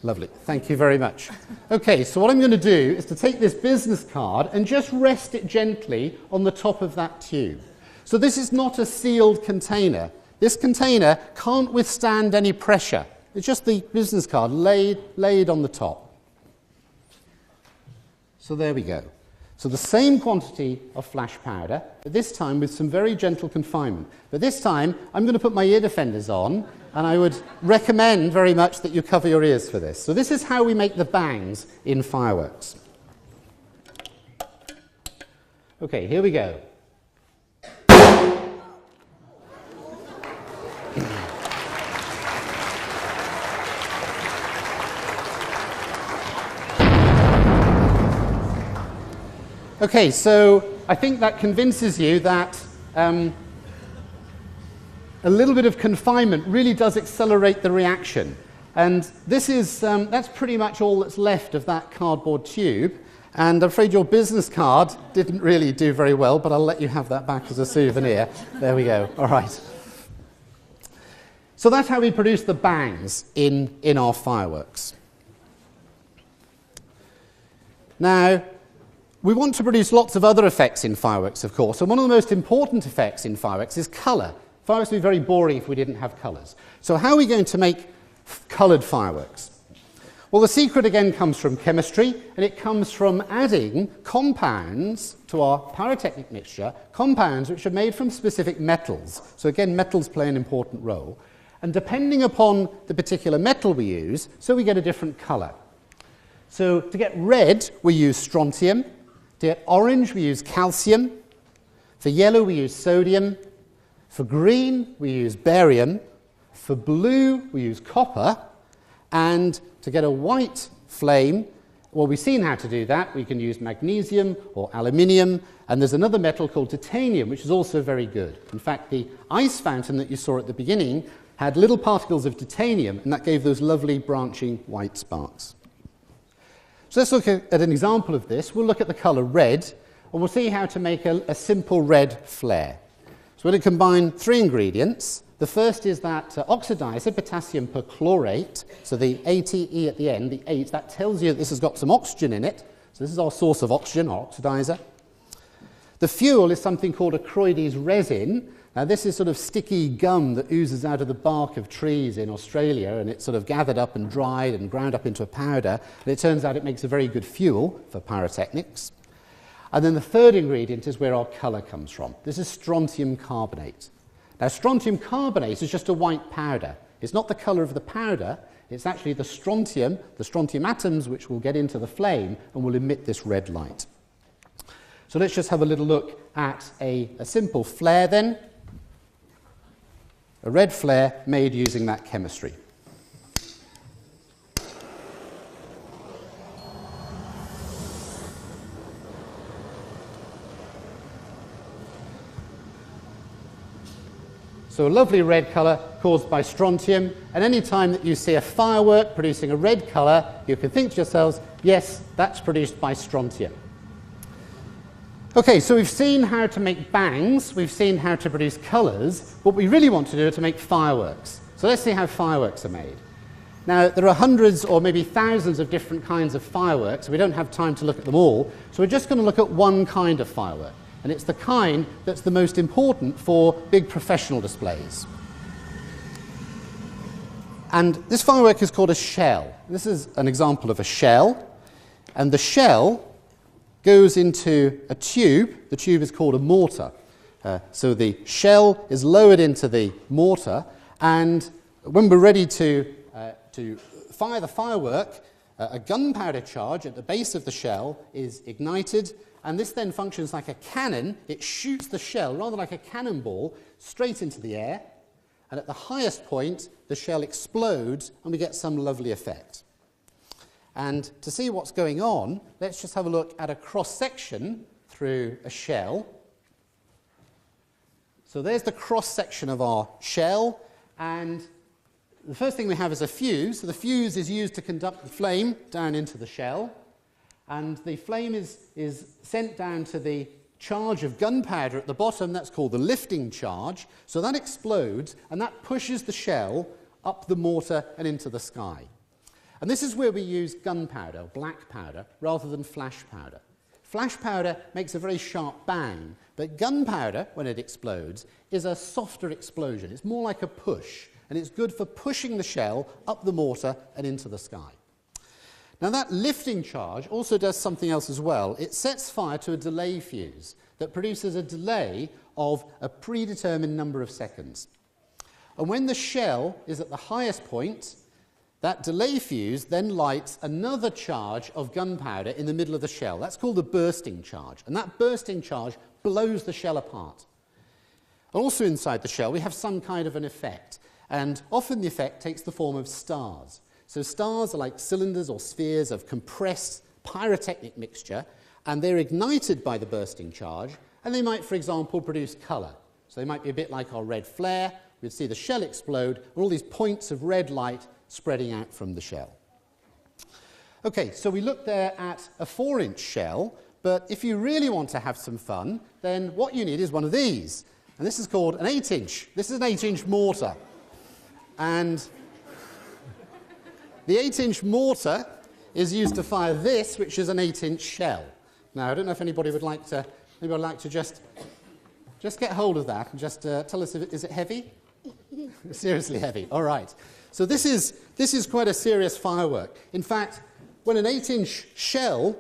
Lovely, thank you very much. Okay, so what I'm going to do is to take this business card and just rest it gently on the top of that tube. So this is not a sealed container. this container can't withstand any pressure. It's just the business card laid on the top. So there we go. So the same quantity of flash powder, but this time with some very gentle confinement. But this time, I'm going to put my ear defenders on, and I would recommend very much that you cover your ears for this. So this is how we make the bangs in fireworks. Okay, here we go. Okay, so I think that convinces you that a little bit of confinement really does accelerate the reaction. And this is, that's pretty much all that's left of that cardboard tube. And I'm afraid your business card didn't really do very well, but I'll let you have that back as a souvenir. There we go. All right. So that's how we produce the bangs in our fireworks. Now, we want to produce lots of other effects in fireworks, of course, and one of the most important effects in fireworks is colour. Fireworks would be very boring if we didn't have colours. So how are we going to make coloured fireworks? Well, the secret again comes from chemistry, and it comes from adding compounds to our pyrotechnic mixture, compounds which are made from specific metals. So again, metals play an important role. And depending upon the particular metal we use, so we get a different colour. So to get red, we use strontium. To get orange, we use calcium. For yellow, we use sodium. For green, we use barium. For blue, we use copper. And to get a white flame, well, we've seen how to do that. We can use magnesium or aluminium. And there's another metal called titanium, which is also very good. In fact, the ice fountain that you saw at the beginning had little particles of titanium, and that gave those lovely branching white sparks. So let's look at an example of this. We'll look at the colour red, and we'll see how to make a simple red flare. So we're going to combine 3 ingredients. The first is that oxidizer, potassium perchlorate. So the ATE at the end, the 8, that tells you that this has got some oxygen in it. So this is our source of oxygen, our oxidizer. The fuel is something called a Croides resin. Now this is sort of sticky gum that oozes out of the bark of trees in Australia, and it's sort of gathered up and dried and ground up into a powder, and it turns out it makes a very good fuel for pyrotechnics. And then the third ingredient is where our colour comes from. This is strontium carbonate. Now strontium carbonate is just a white powder. It's not the colour of the powder, it's actually the strontium atoms which will get into the flame and will emit this red light. So let's just have a little look at a simple flare then. A red flare made using that chemistry. So a lovely red colour caused by strontium, and any time that you see a firework producing a red colour, you can think to yourselves, yes, that's produced by strontium. Okay, so we've seen how to make bangs, we've seen how to produce colours. What we really want to do is to make fireworks. So let's see how fireworks are made. Now, there are hundreds or maybe thousands of different kinds of fireworks. We don't have time to look at them all, so we're just going to look at one kind of firework. And it's the kind that's the most important for big professional displays. And this firework is called a shell. This is an example of a shell, and the shell goes into a tube. The tube is called a mortar. So the shell is lowered into the mortar, and when we're ready to fire the firework, a gunpowder charge at the base of the shell is ignited, and this then functions like a cannon. It shoots the shell, rather like a cannonball, straight into the air, and at the highest point, the shell explodes, and we get some lovely effect. And to see what's going on, let's just have a look at a cross-section through a shell. So there's the cross-section of our shell, and the first thing we have is a fuse. So the fuse is used to conduct the flame down into the shell, and the flame is sent down to the charge of gunpowder at the bottom. That's called the lifting charge. So that explodes, and that pushes the shell up the mortar and into the sky. And this is where we use gunpowder, black powder, rather than flash powder. Flash powder makes a very sharp bang, but gunpowder, when it explodes, is a softer explosion. It's more like a push, and it's good for pushing the shell up the mortar and into the sky. Now that lifting charge also does something else as well. It sets fire to a delay fuse that produces a delay of a predetermined number of seconds. And when the shell is at the highest point, that delay fuse then lights another charge of gunpowder in the middle of the shell. That's called the bursting charge. And that bursting charge blows the shell apart. Also inside the shell, we have some kind of an effect. And often the effect takes the form of stars. So stars are like cylinders or spheres of compressed pyrotechnic mixture, and they're ignited by the bursting charge, and they might, for example, produce colour. So they might be a bit like our red flare. We'd see the shell explode, and all these points of red light spreading out from the shell. Okay, so we looked there at a 4-inch shell, but if you really want to have some fun, then what you need is one of these. And this is called an 8-inch. This is an 8-inch mortar. And the 8-inch mortar is used to fire this, which is an 8-inch shell. Now, I don't know if anybody would like to just get hold of that and just tell us, is it heavy? Seriously heavy. All right. So this is quite a serious firework. In fact, when an 8-inch shell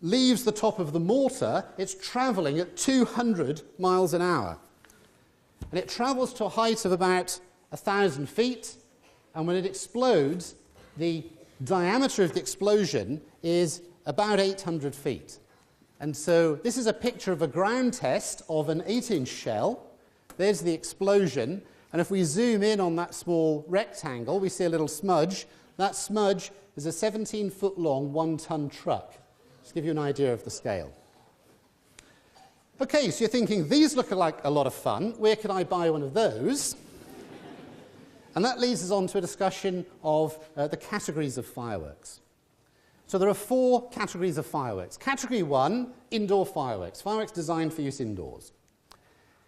leaves the top of the mortar, it's travelling at 200 miles an hour. And it travels to a height of about 1,000 feet. And when it explodes, the diameter of the explosion is about 800 feet. And so this is a picture of a ground test of an 8-inch shell. There's the explosion. And if we zoom in on that small rectangle, we see a little smudge. That smudge is a 17-foot long, 1-ton truck. Just to give you an idea of the scale. Okay, so you're thinking, these look like a lot of fun. Where can I buy one of those? And that leads us on to a discussion of the categories of fireworks. So there are 4 categories of fireworks. Category 1, indoor fireworks. Fireworks designed for use indoors.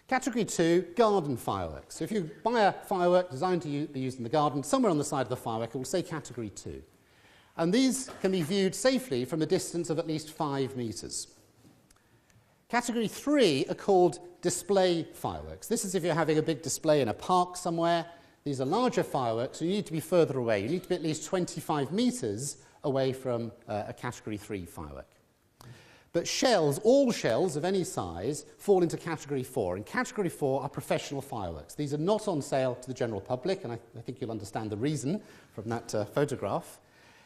Category 2, garden fireworks. So if you buy a firework designed to be used in the garden, somewhere on the side of the firework it will say Category 2. And these can be viewed safely from a distance of at least 5 meters. Category 3 are called display fireworks. This is if you're having a big display in a park somewhere. These are larger fireworks, so you need to be further away. You need to be at least 25 meters away from a Category 3 firework. But shells, all shells of any size, fall into Category 4. And Category 4 are professional fireworks. These are not on sale to the general public, and I think you'll understand the reason from that photograph.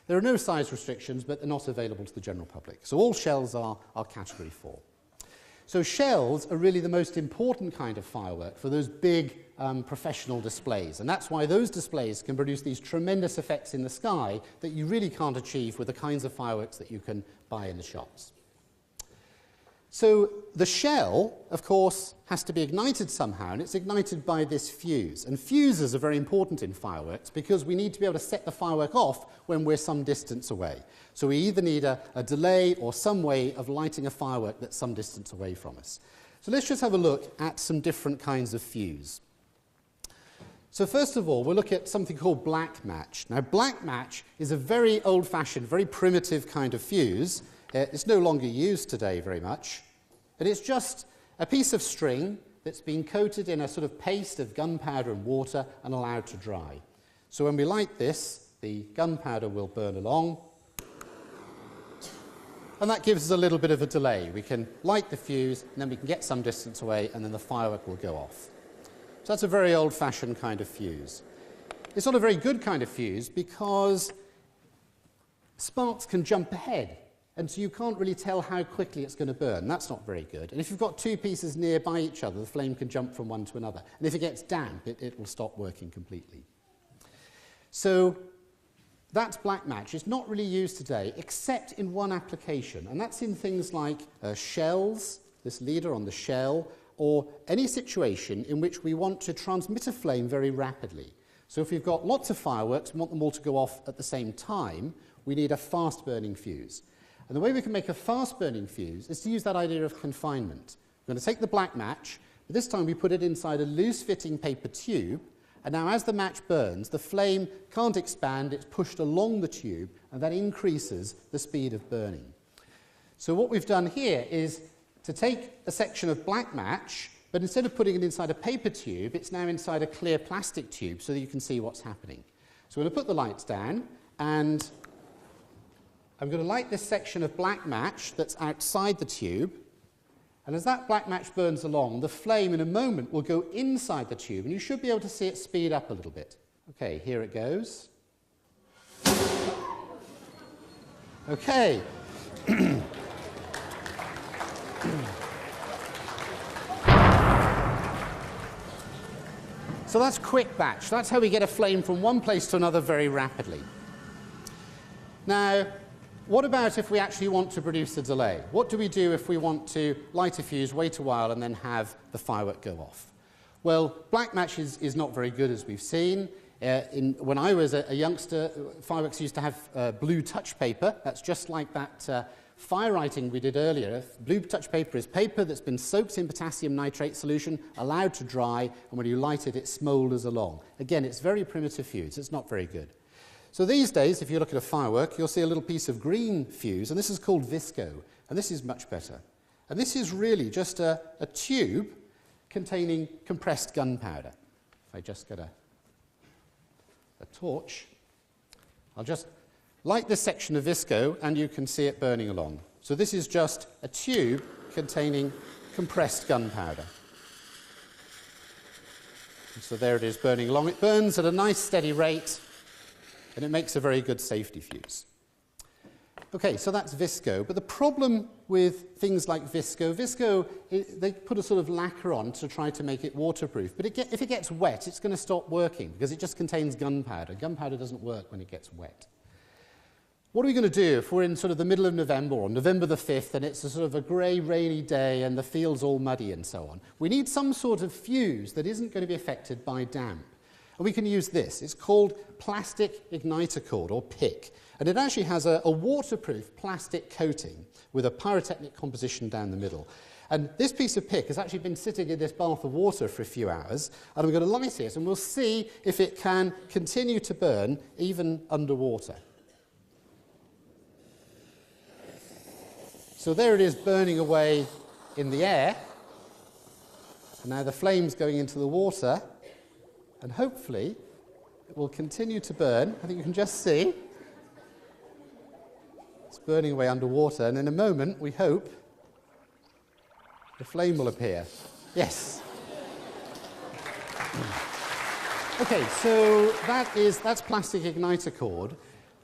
There are no size restrictions, but they're not available to the general public. So all shells are Category 4. So shells are really the most important kind of firework for those big professional displays. And that's why those displays can produce these tremendous effects in the sky that you really can't achieve with the kinds of fireworks that you can buy in the shops. So the shell, of course, has to be ignited somehow, and it's ignited by this fuse. And fuses are very important in fireworks because we need to be able to set the firework off when we're some distance away. So we either need a delay or some way of lighting a firework that's some distance away from us. So let's just have a look at some different kinds of fuse. So first of all, we'll look at something called black match. Now, black match is a very old-fashioned, very primitive kind of fuse. It's no longer used today very much. But it's just a piece of string that's been coated in a sort of paste of gunpowder and water and allowed to dry. So when we light this, the gunpowder will burn along. And that gives us a little bit of a delay. We can light the fuse, and then we can get some distance away, and then the firework will go off. So that's a very old-fashioned kind of fuse. It's not a very good kind of fuse because sparks can jump ahead. And so you can't really tell how quickly it's going to burn. That's not very good. And if you've got 2 pieces nearby each other, the flame can jump from one to another. And if it gets damp, it will stop working completely. So that black match is not really used today, except in one application. And that's in things like shells, this leader on the shell, or any situation in which we want to transmit a flame very rapidly. So if we've got lots of fireworks and want them all to go off at the same time, we need a fast-burning fuse. And the way we can make a fast-burning fuse is to use that idea of confinement. We're going to take the black match, but this time we put it inside a loose-fitting paper tube, and now as the match burns, the flame can't expand, it's pushed along the tube, and that increases the speed of burning. So what we've done here is to take a section of black match, but instead of putting it inside a paper tube, it's now inside a clear plastic tube so that you can see what's happening. So we're going to put the lights down, and I'm going to light this section of black match that's outside the tube. And as that black match burns along, the flame in a moment will go inside the tube, and you should be able to see it speed up a little bit. Okay, here it goes. Okay. So that's quick batch. That's how we get a flame from one place to another very rapidly. Now, what about if we actually want to produce a delay? What do we do if we want to light a fuse, wait a while, and then have the firework go off? Well, black match is not very good, as we've seen. When I was a youngster, fireworks used to have blue touch paper. That's just like that fire writing we did earlier. Blue touch paper is paper that's been soaked in potassium nitrate solution, allowed to dry, and when you light it, it smoulders along. Again, it's very primitive fuse. It's not very good. So these days, if you look at a firework, you'll see a little piece of green fuse, and this is called visco, and this is much better. And this is really just a tube containing compressed gunpowder. If I just get a torch, I'll just light this section of visco, and you can see it burning along. So this is just a tube containing compressed gunpowder. And so there it is burning along. It burns at a nice steady rate, and it makes a very good safety fuse. Okay, so that's visco. But the problem with things like visco, they put a sort of lacquer on to try to make it waterproof. But if it gets wet, it's going to stop working because it just contains gunpowder. Gunpowder doesn't work when it gets wet. What are we going to do if we're in sort of the middle of November or November the 5th and it's a sort of a grey, rainy day and the field's all muddy and so on? We need some sort of fuse that isn't going to be affected by damp. And we can use this. It's called plastic igniter cord, or PIC. And it actually has a waterproof plastic coating with a pyrotechnic composition down the middle. And this piece of PIC has actually been sitting in this bath of water for a few hours, and I'm going to light it, and we'll see if it can continue to burn even underwater. So there it is burning away in the air. And now the flame's going into the water, and hopefully it will continue to burn. I think you can just see. It's burning away underwater, and in a moment, we hope, the flame will appear. Yes. Okay, so that's plastic igniter cord.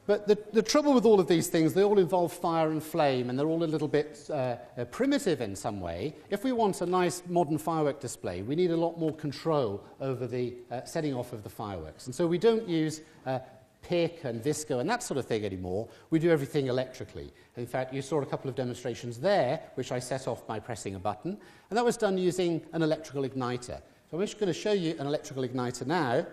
But the trouble with all of these things, they all involve fire and flame, and they're all a little bit primitive in some way. If we want a nice modern firework display, we need a lot more control over the setting off of the fireworks. And so we don't use PIC and visco and that sort of thing anymore. We do everything electrically. In fact, you saw a couple of demonstrations there, which I set off by pressing a button, and that was done using an electrical igniter. So I'm just going to show you an electrical igniter now.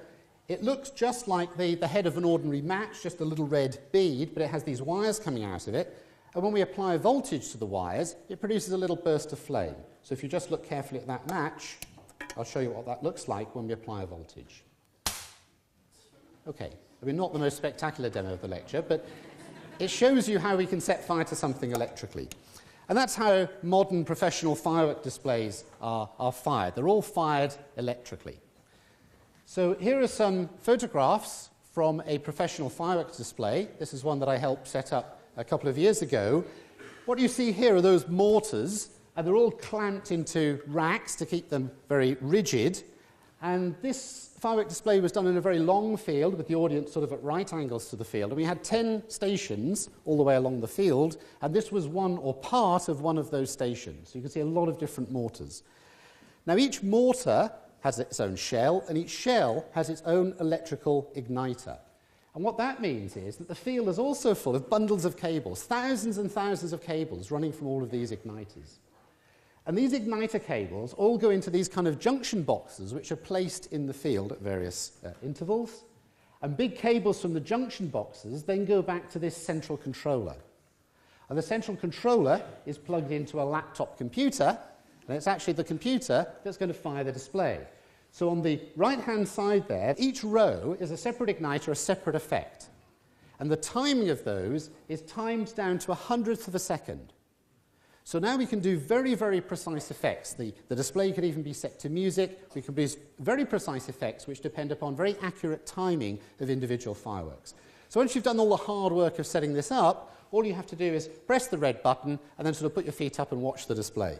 It looks just like the head of an ordinary match, just a little red bead, but it has these wires coming out of it. And when we apply voltage to the wires, it produces a little burst of flame. So if you just look carefully at that match, I'll show you what that looks like when we apply a voltage. Okay, I mean, not the most spectacular demo of the lecture, but it shows you how we can set fire to something electrically. And that's how modern professional firework displays are fired. They're all fired electrically. So here are some photographs from a professional fireworks display. This is one that I helped set up a couple of years ago. What you see here are those mortars, and they're all clamped into racks to keep them very rigid. And this firework display was done in a very long field with the audience sort of at right angles to the field. And we had 10 stations all the way along the field, and this was one or part of one of those stations. So you can see a lot of different mortars. Now each mortar has its own shell, and each shell has its own electrical igniter. And what that means is that the field is also full of bundles of cables, thousands and thousands of cables running from all of these igniters. And these igniter cables all go into these kind of junction boxes which are placed in the field at various intervals. And big cables from the junction boxes then go back to this central controller. And the central controller is plugged into a laptop computer, and it's actually the computer that's going to fire the display. So on the right-hand side there, each row is a separate igniter, a separate effect. And the timing of those is timed down to 1/100th of a second. So now we can do very, very precise effects. The display could even be set to music. We can produce very precise effects which depend upon very accurate timing of individual fireworks. So once you've done all the hard work of setting this up, all you have to do is press the red button and then sort of put your feet up and watch the display.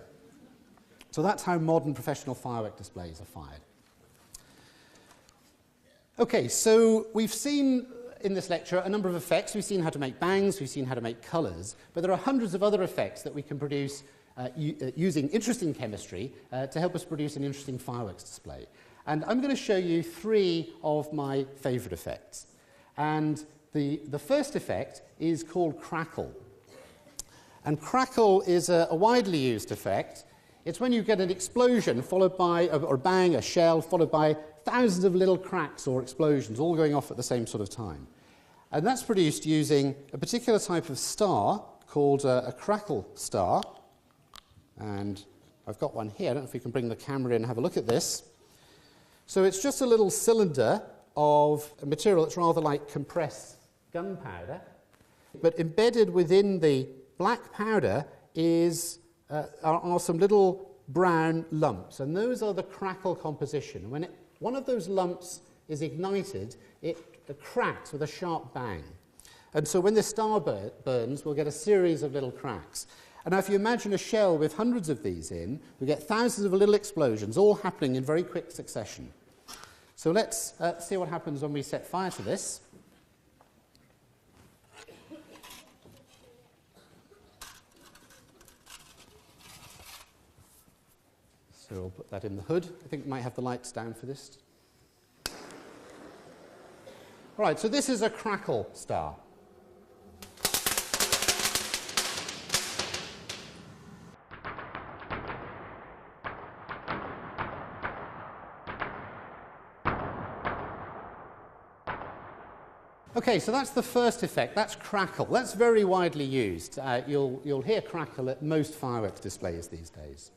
So that's how modern professional firework displays are fired. Okay, so we've seen in this lecture a number of effects. We've seen how to make bangs, we've seen how to make colours, but there are hundreds of other effects that we can produce using interesting chemistry to help us produce an interesting fireworks display. And I'm going to show you 3 of my favourite effects. And the first effect is called crackle. And crackle is a widely used effect. It's when you get an explosion followed by, or a bang, a shell, followed by thousands of little cracks or explosions all going off at the same sort of time. And that's produced using a particular type of star called a crackle star. And I've got one here. I don't know if we can bring the camera in and have a look at this. So it's just a little cylinder of a material that's rather like compressed gunpowder. But embedded within the black powder are some little brown lumps, and those are the crackle composition. When one of those lumps is ignited, it cracks with a sharp bang. And so when the star burns, we'll get a series of little cracks. And now if you imagine a shell with hundreds of these in, we get thousands of little explosions, all happening in very quick succession. So let's see what happens when we set fire to this. So we'll put that in the hood. I think we might have the lights down for this. All right, so this is a crackle star. Okay, so that's the first effect. That's crackle. That's very widely used. You'll hear crackle at most fireworks displays these days.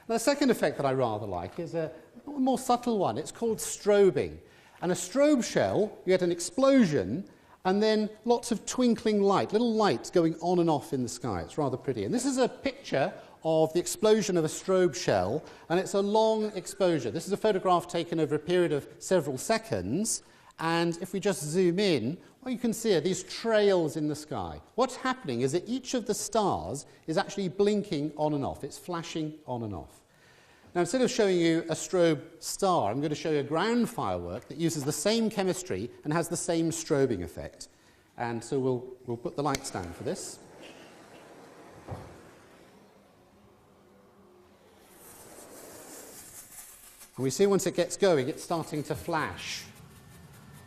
Now, the second effect that I rather like is a more subtle one. It's called strobing. And a strobe shell, you get an explosion and then lots of twinkling light, little lights going on and off in the sky. It's rather pretty. And this is a picture of the explosion of a strobe shell, and it's a long exposure. This is a photograph taken over a period of several seconds. And if we just zoom in, what you can see are these trails in the sky. What's happening is that each of the stars is actually blinking on and off. It's flashing on and off. Now, instead of showing you a strobe star, I'm going to show you a ground firework that uses the same chemistry and has the same strobing effect. And so we'll put the lights down for this. And we see once it gets going, it's starting to flash.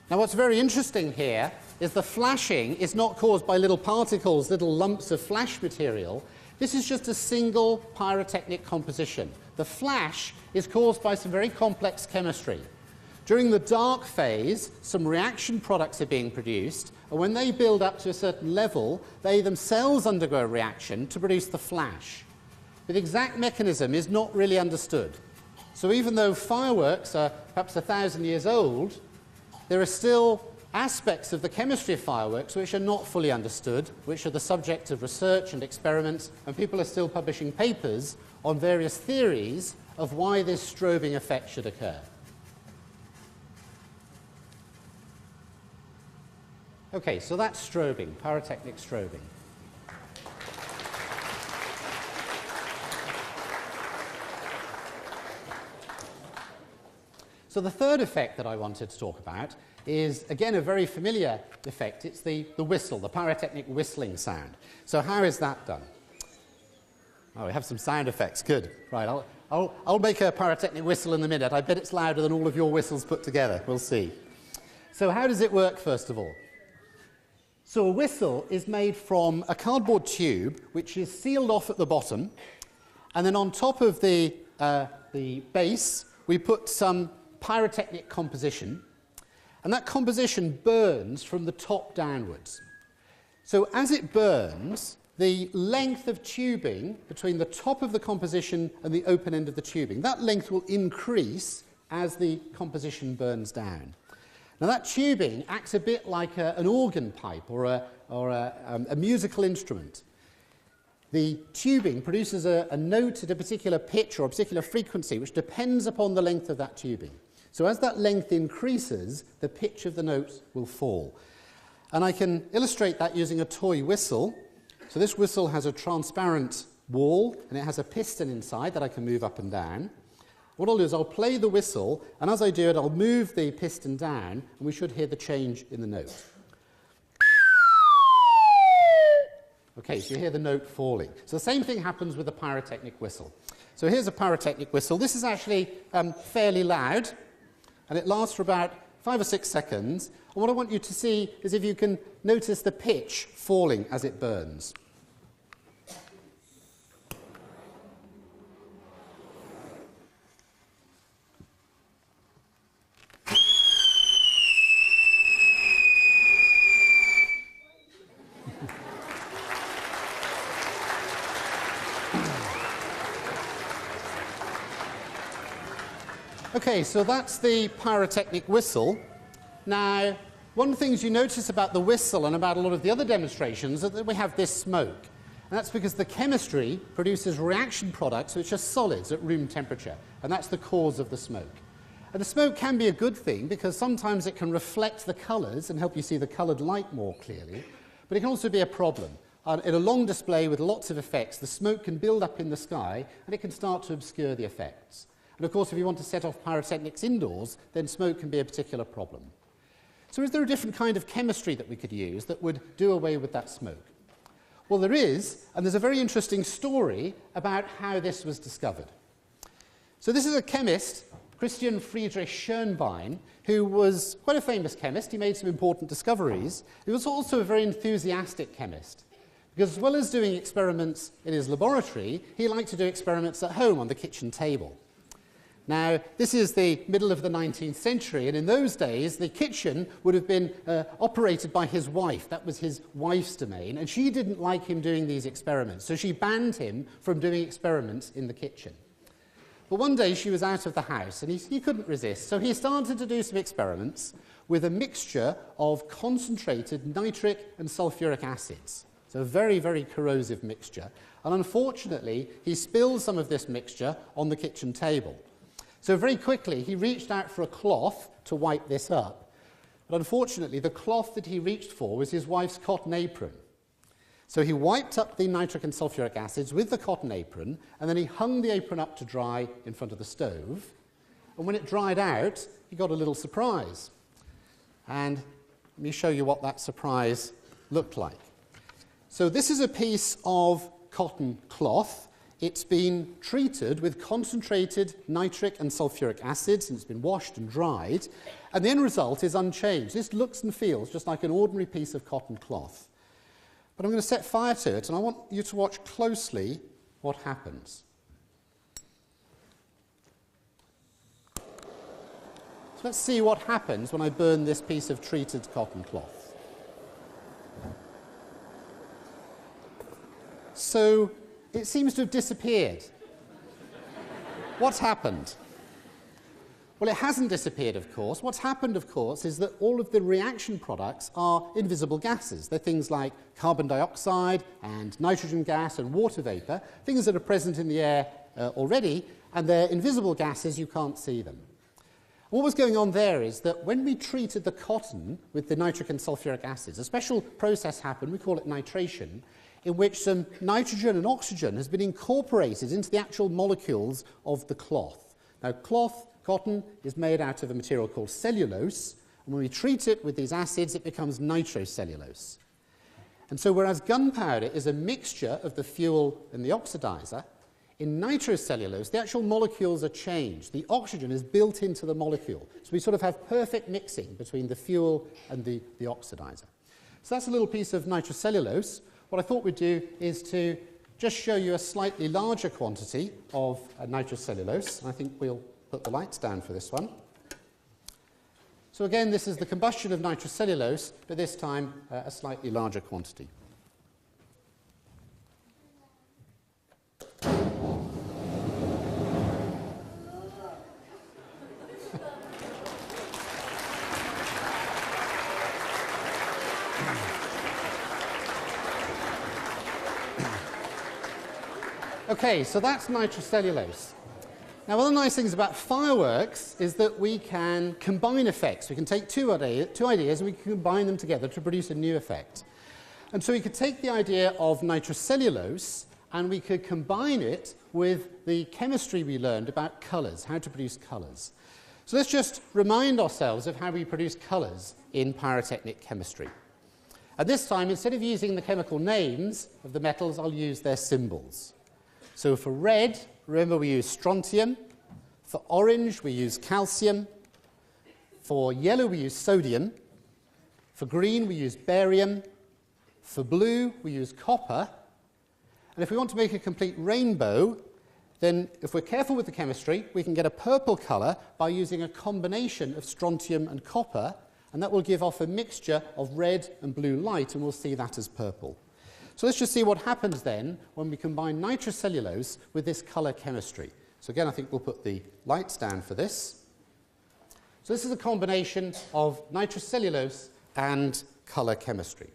Now, what's very interesting here is the flashing is not caused by little particles, little lumps of flash material. This is just a single pyrotechnic composition. The flash is caused by some very complex chemistry. During the dark phase, some reaction products are being produced, and when they build up to a certain level, they themselves undergo a reaction to produce the flash. But the exact mechanism is not really understood. So even though fireworks are perhaps 1,000 years old, there are still aspects of the chemistry of fireworks which are not fully understood, which are the subject of research and experiments, and people are still publishing papers on various theories of why this strobing effect should occur. Okay, so that's strobing, pyrotechnic strobing. So the third effect that I wanted to talk about is, again, a very familiar effect. It's the whistle, the pyrotechnic whistling sound. So how is that done? Oh, we have some sound effects. Good. Right, I'll make a pyrotechnic whistle in a minute. I bet it's louder than all of your whistles put together. We'll see. So how does it work, first of all? So a whistle is made from a cardboard tube, which is sealed off at the bottom, and then on top of the base, we put some pyrotechnic composition, and that composition burns from the top downwards. So as it burns, the length of tubing between the top of the composition and the open end of the tubing, that length will increase as the composition burns down. Now that tubing acts a bit like an organ pipe or a musical instrument. the tubing produces a note at a particular pitch or a particular frequency which depends upon the length of that tubing. So as that length increases, the pitch of the note will fall. And I can illustrate that using a toy whistle. So this whistle has a transparent wall and it has a piston inside that I can move up and down. What I'll do is I'll play the whistle, and as I do it I'll move the piston down and we should hear the change in the note. Okay, so you hear the note falling. So the same thing happens with a pyrotechnic whistle. So here's a pyrotechnic whistle. This is actually fairly loud, and it lasts for about 5 or 6 seconds. And what I want you to see is if you can notice the pitch falling as it burns. Okay, so that's the pyrotechnic whistle. Now, one of the things you notice about the whistle and about a lot of the other demonstrations is that we have this smoke. And that's because the chemistry produces reaction products which are solids at room temperature, and that's the cause of the smoke. And the smoke can be a good thing because sometimes it can reflect the colours and help you see the coloured light more clearly, but it can also be a problem. In a long display with lots of effects, the smoke can build up in the sky and it can start to obscure the effects. And of course, if you want to set off pyrotechnics indoors, then smoke can be a particular problem. So is there a different kind of chemistry that we could use that would do away with that smoke? Well, there is, and there's a very interesting story about how this was discovered. So this is a chemist, Christian Friedrich Schönbein, who was quite a famous chemist. He made some important discoveries. He was also a very enthusiastic chemist, because as well as doing experiments in his laboratory, he liked to do experiments at home on the kitchen table. Now, this is the middle of the 19th century, and in those days, the kitchen would have been operated by his wife. That was his wife's domain, and she didn't like him doing these experiments, so she banned him from doing experiments in the kitchen. But one day, she was out of the house, and he couldn't resist, so he started to do some experiments with a mixture of concentrated nitric and sulfuric acids. So a very, very corrosive mixture. And unfortunately, he spilled some of this mixture on the kitchen table. So very quickly, he reached out for a cloth to wipe this up. But unfortunately, the cloth that he reached for was his wife's cotton apron. So he wiped up the nitric and sulfuric acids with the cotton apron, and then he hung the apron up to dry in front of the stove. And when it dried out, he got a little surprise. And let me show you what that surprise looked like. So this is a piece of cotton cloth. It's been treated with concentrated nitric and sulfuric acids, and it's been washed and dried, and the end result is unchanged. This looks and feels just like an ordinary piece of cotton cloth. But I'm going to set fire to it, and I want you to watch closely what happens. So let's see what happens when I burn this piece of treated cotton cloth. So it seems to have disappeared. What's happened? Well, it hasn't disappeared, of course. What's happened, of course, is that all of the reaction products are invisible gases. They're things like carbon dioxide and nitrogen gas and water vapor, things that are present in the air already, and they're invisible gases, you can't see them. What was going on there is that when we treated the cotton with the nitric and sulfuric acids, a special process happened, we call it nitration, in which some nitrogen and oxygen has been incorporated into the actual molecules of the cloth. Now, cotton, is made out of a material called cellulose, and when we treat it with these acids, it becomes nitrocellulose. And so whereas gunpowder is a mixture of the fuel and the oxidizer, in nitrocellulose, the actual molecules are changed. The oxygen is built into the molecule. So we sort of have perfect mixing between the fuel and the oxidizer. So that's a little piece of nitrocellulose. What I thought we'd do is to just show you a slightly larger quantity of nitrocellulose. I think we'll put the lights down for this one. So again, this is the combustion of nitrocellulose, but this time a slightly larger quantity. Okay, so that's nitrocellulose. Now, one of the nice things about fireworks is that we can combine effects. We can take two ideas and we can combine them together to produce a new effect. And so we could take the idea of nitrocellulose and we could combine it with the chemistry we learned about colours, how to produce colours. So let's just remind ourselves of how we produce colours in pyrotechnic chemistry. And this time, instead of using the chemical names of the metals, I'll use their symbols. So for red, remember we use strontium. For orange, we use calcium. For yellow, we use sodium. For green, we use barium. For blue, we use copper. And if we want to make a complete rainbow, then if we're careful with the chemistry, we can get a purple colour by using a combination of strontium and copper, and that will give off a mixture of red and blue light, and we'll see that as purple. So let's just see what happens then when we combine nitrocellulose with this colour chemistry. So again, I think we'll put the lights down for this. So this is a combination of nitrocellulose and colour chemistry.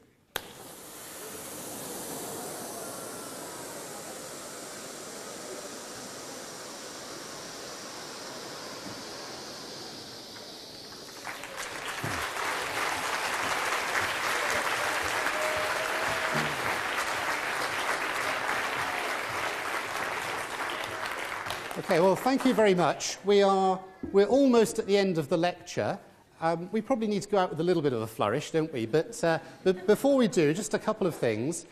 Okay, well, thank you very much. We're almost at the end of the lecture. We probably need to go out with a little bit of a flourish, don't we? But before we do, just a couple of things.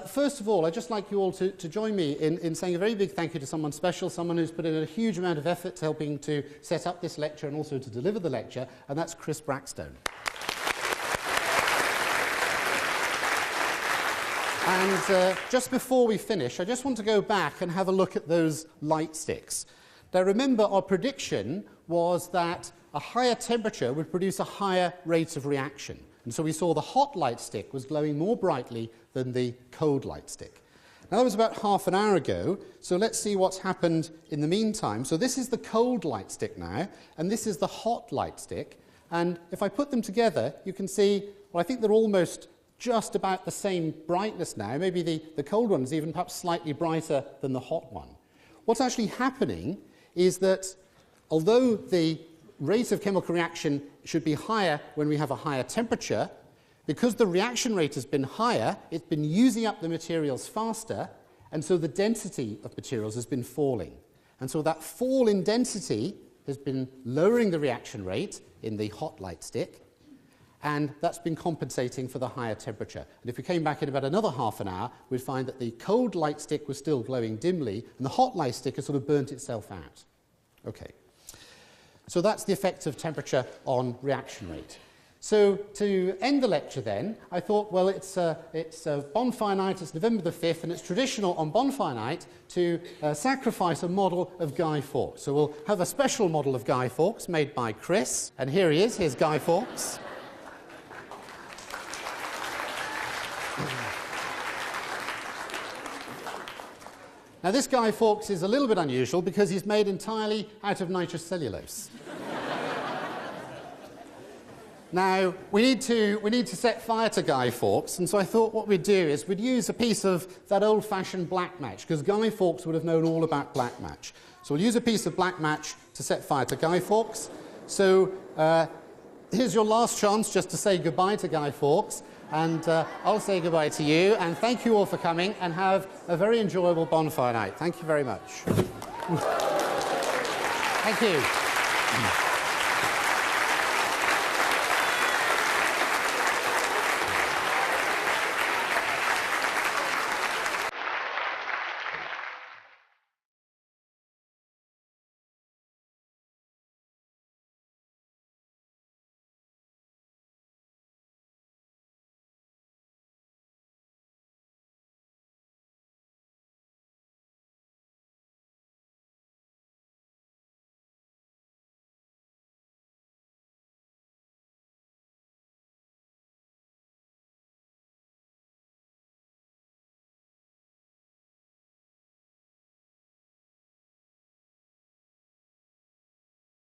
First of all, I'd just like you all to join me in saying a very big thank you to someone special, someone who's put in a huge amount of effort to helping to set up this lecture and also to deliver the lecture, and that's Chris Brackstone. And just before we finish, I just want to go back and have a look at those light sticks. Now remember, our prediction was that a higher temperature would produce a higher rate of reaction. And so we saw the hot light stick was glowing more brightly than the cold light stick. Now that was about half an hour ago, so let's see what's happened in the meantime. So this is the cold light stick now, and this is the hot light stick. And if I put them together, you can see, well, I think they're almost just about the same brightness now. Maybe the cold one is even perhaps slightly brighter than the hot one. What's actually happening is that although the rate of chemical reaction should be higher when we have a higher temperature, because the reaction rate has been higher, it's been using up the materials faster, and so the density of materials has been falling. And so that fall in density has been lowering the reaction rate in the hot light stick, and that's been compensating for the higher temperature. And if we came back in about another half an hour, we'd find that the cold light stick was still glowing dimly, and the hot light stick has sort of burnt itself out. Okay. So that's the effect of temperature on reaction rate. So to end the lecture then, I thought, well, it's bonfire night, it's November the 5th, and it's traditional on bonfire night to sacrifice a model of Guy Fawkes. So we'll have a special model of Guy Fawkes made by Chris, and here he is, here's Guy Fawkes. Now this Guy Fawkes is a little bit unusual because he's made entirely out of nitrocellulose. Now, we need to set fire to Guy Fawkes, and so I thought what we'd do is we'd use a piece of that old-fashioned black match, because Guy Fawkes would have known all about black match. So we'll use a piece of black match to set fire to Guy Fawkes. So here's your last chance just to say goodbye to Guy Fawkes, and I'll say goodbye to you, and thank you all for coming, and have a very enjoyable bonfire night. Thank you very much. Thank you.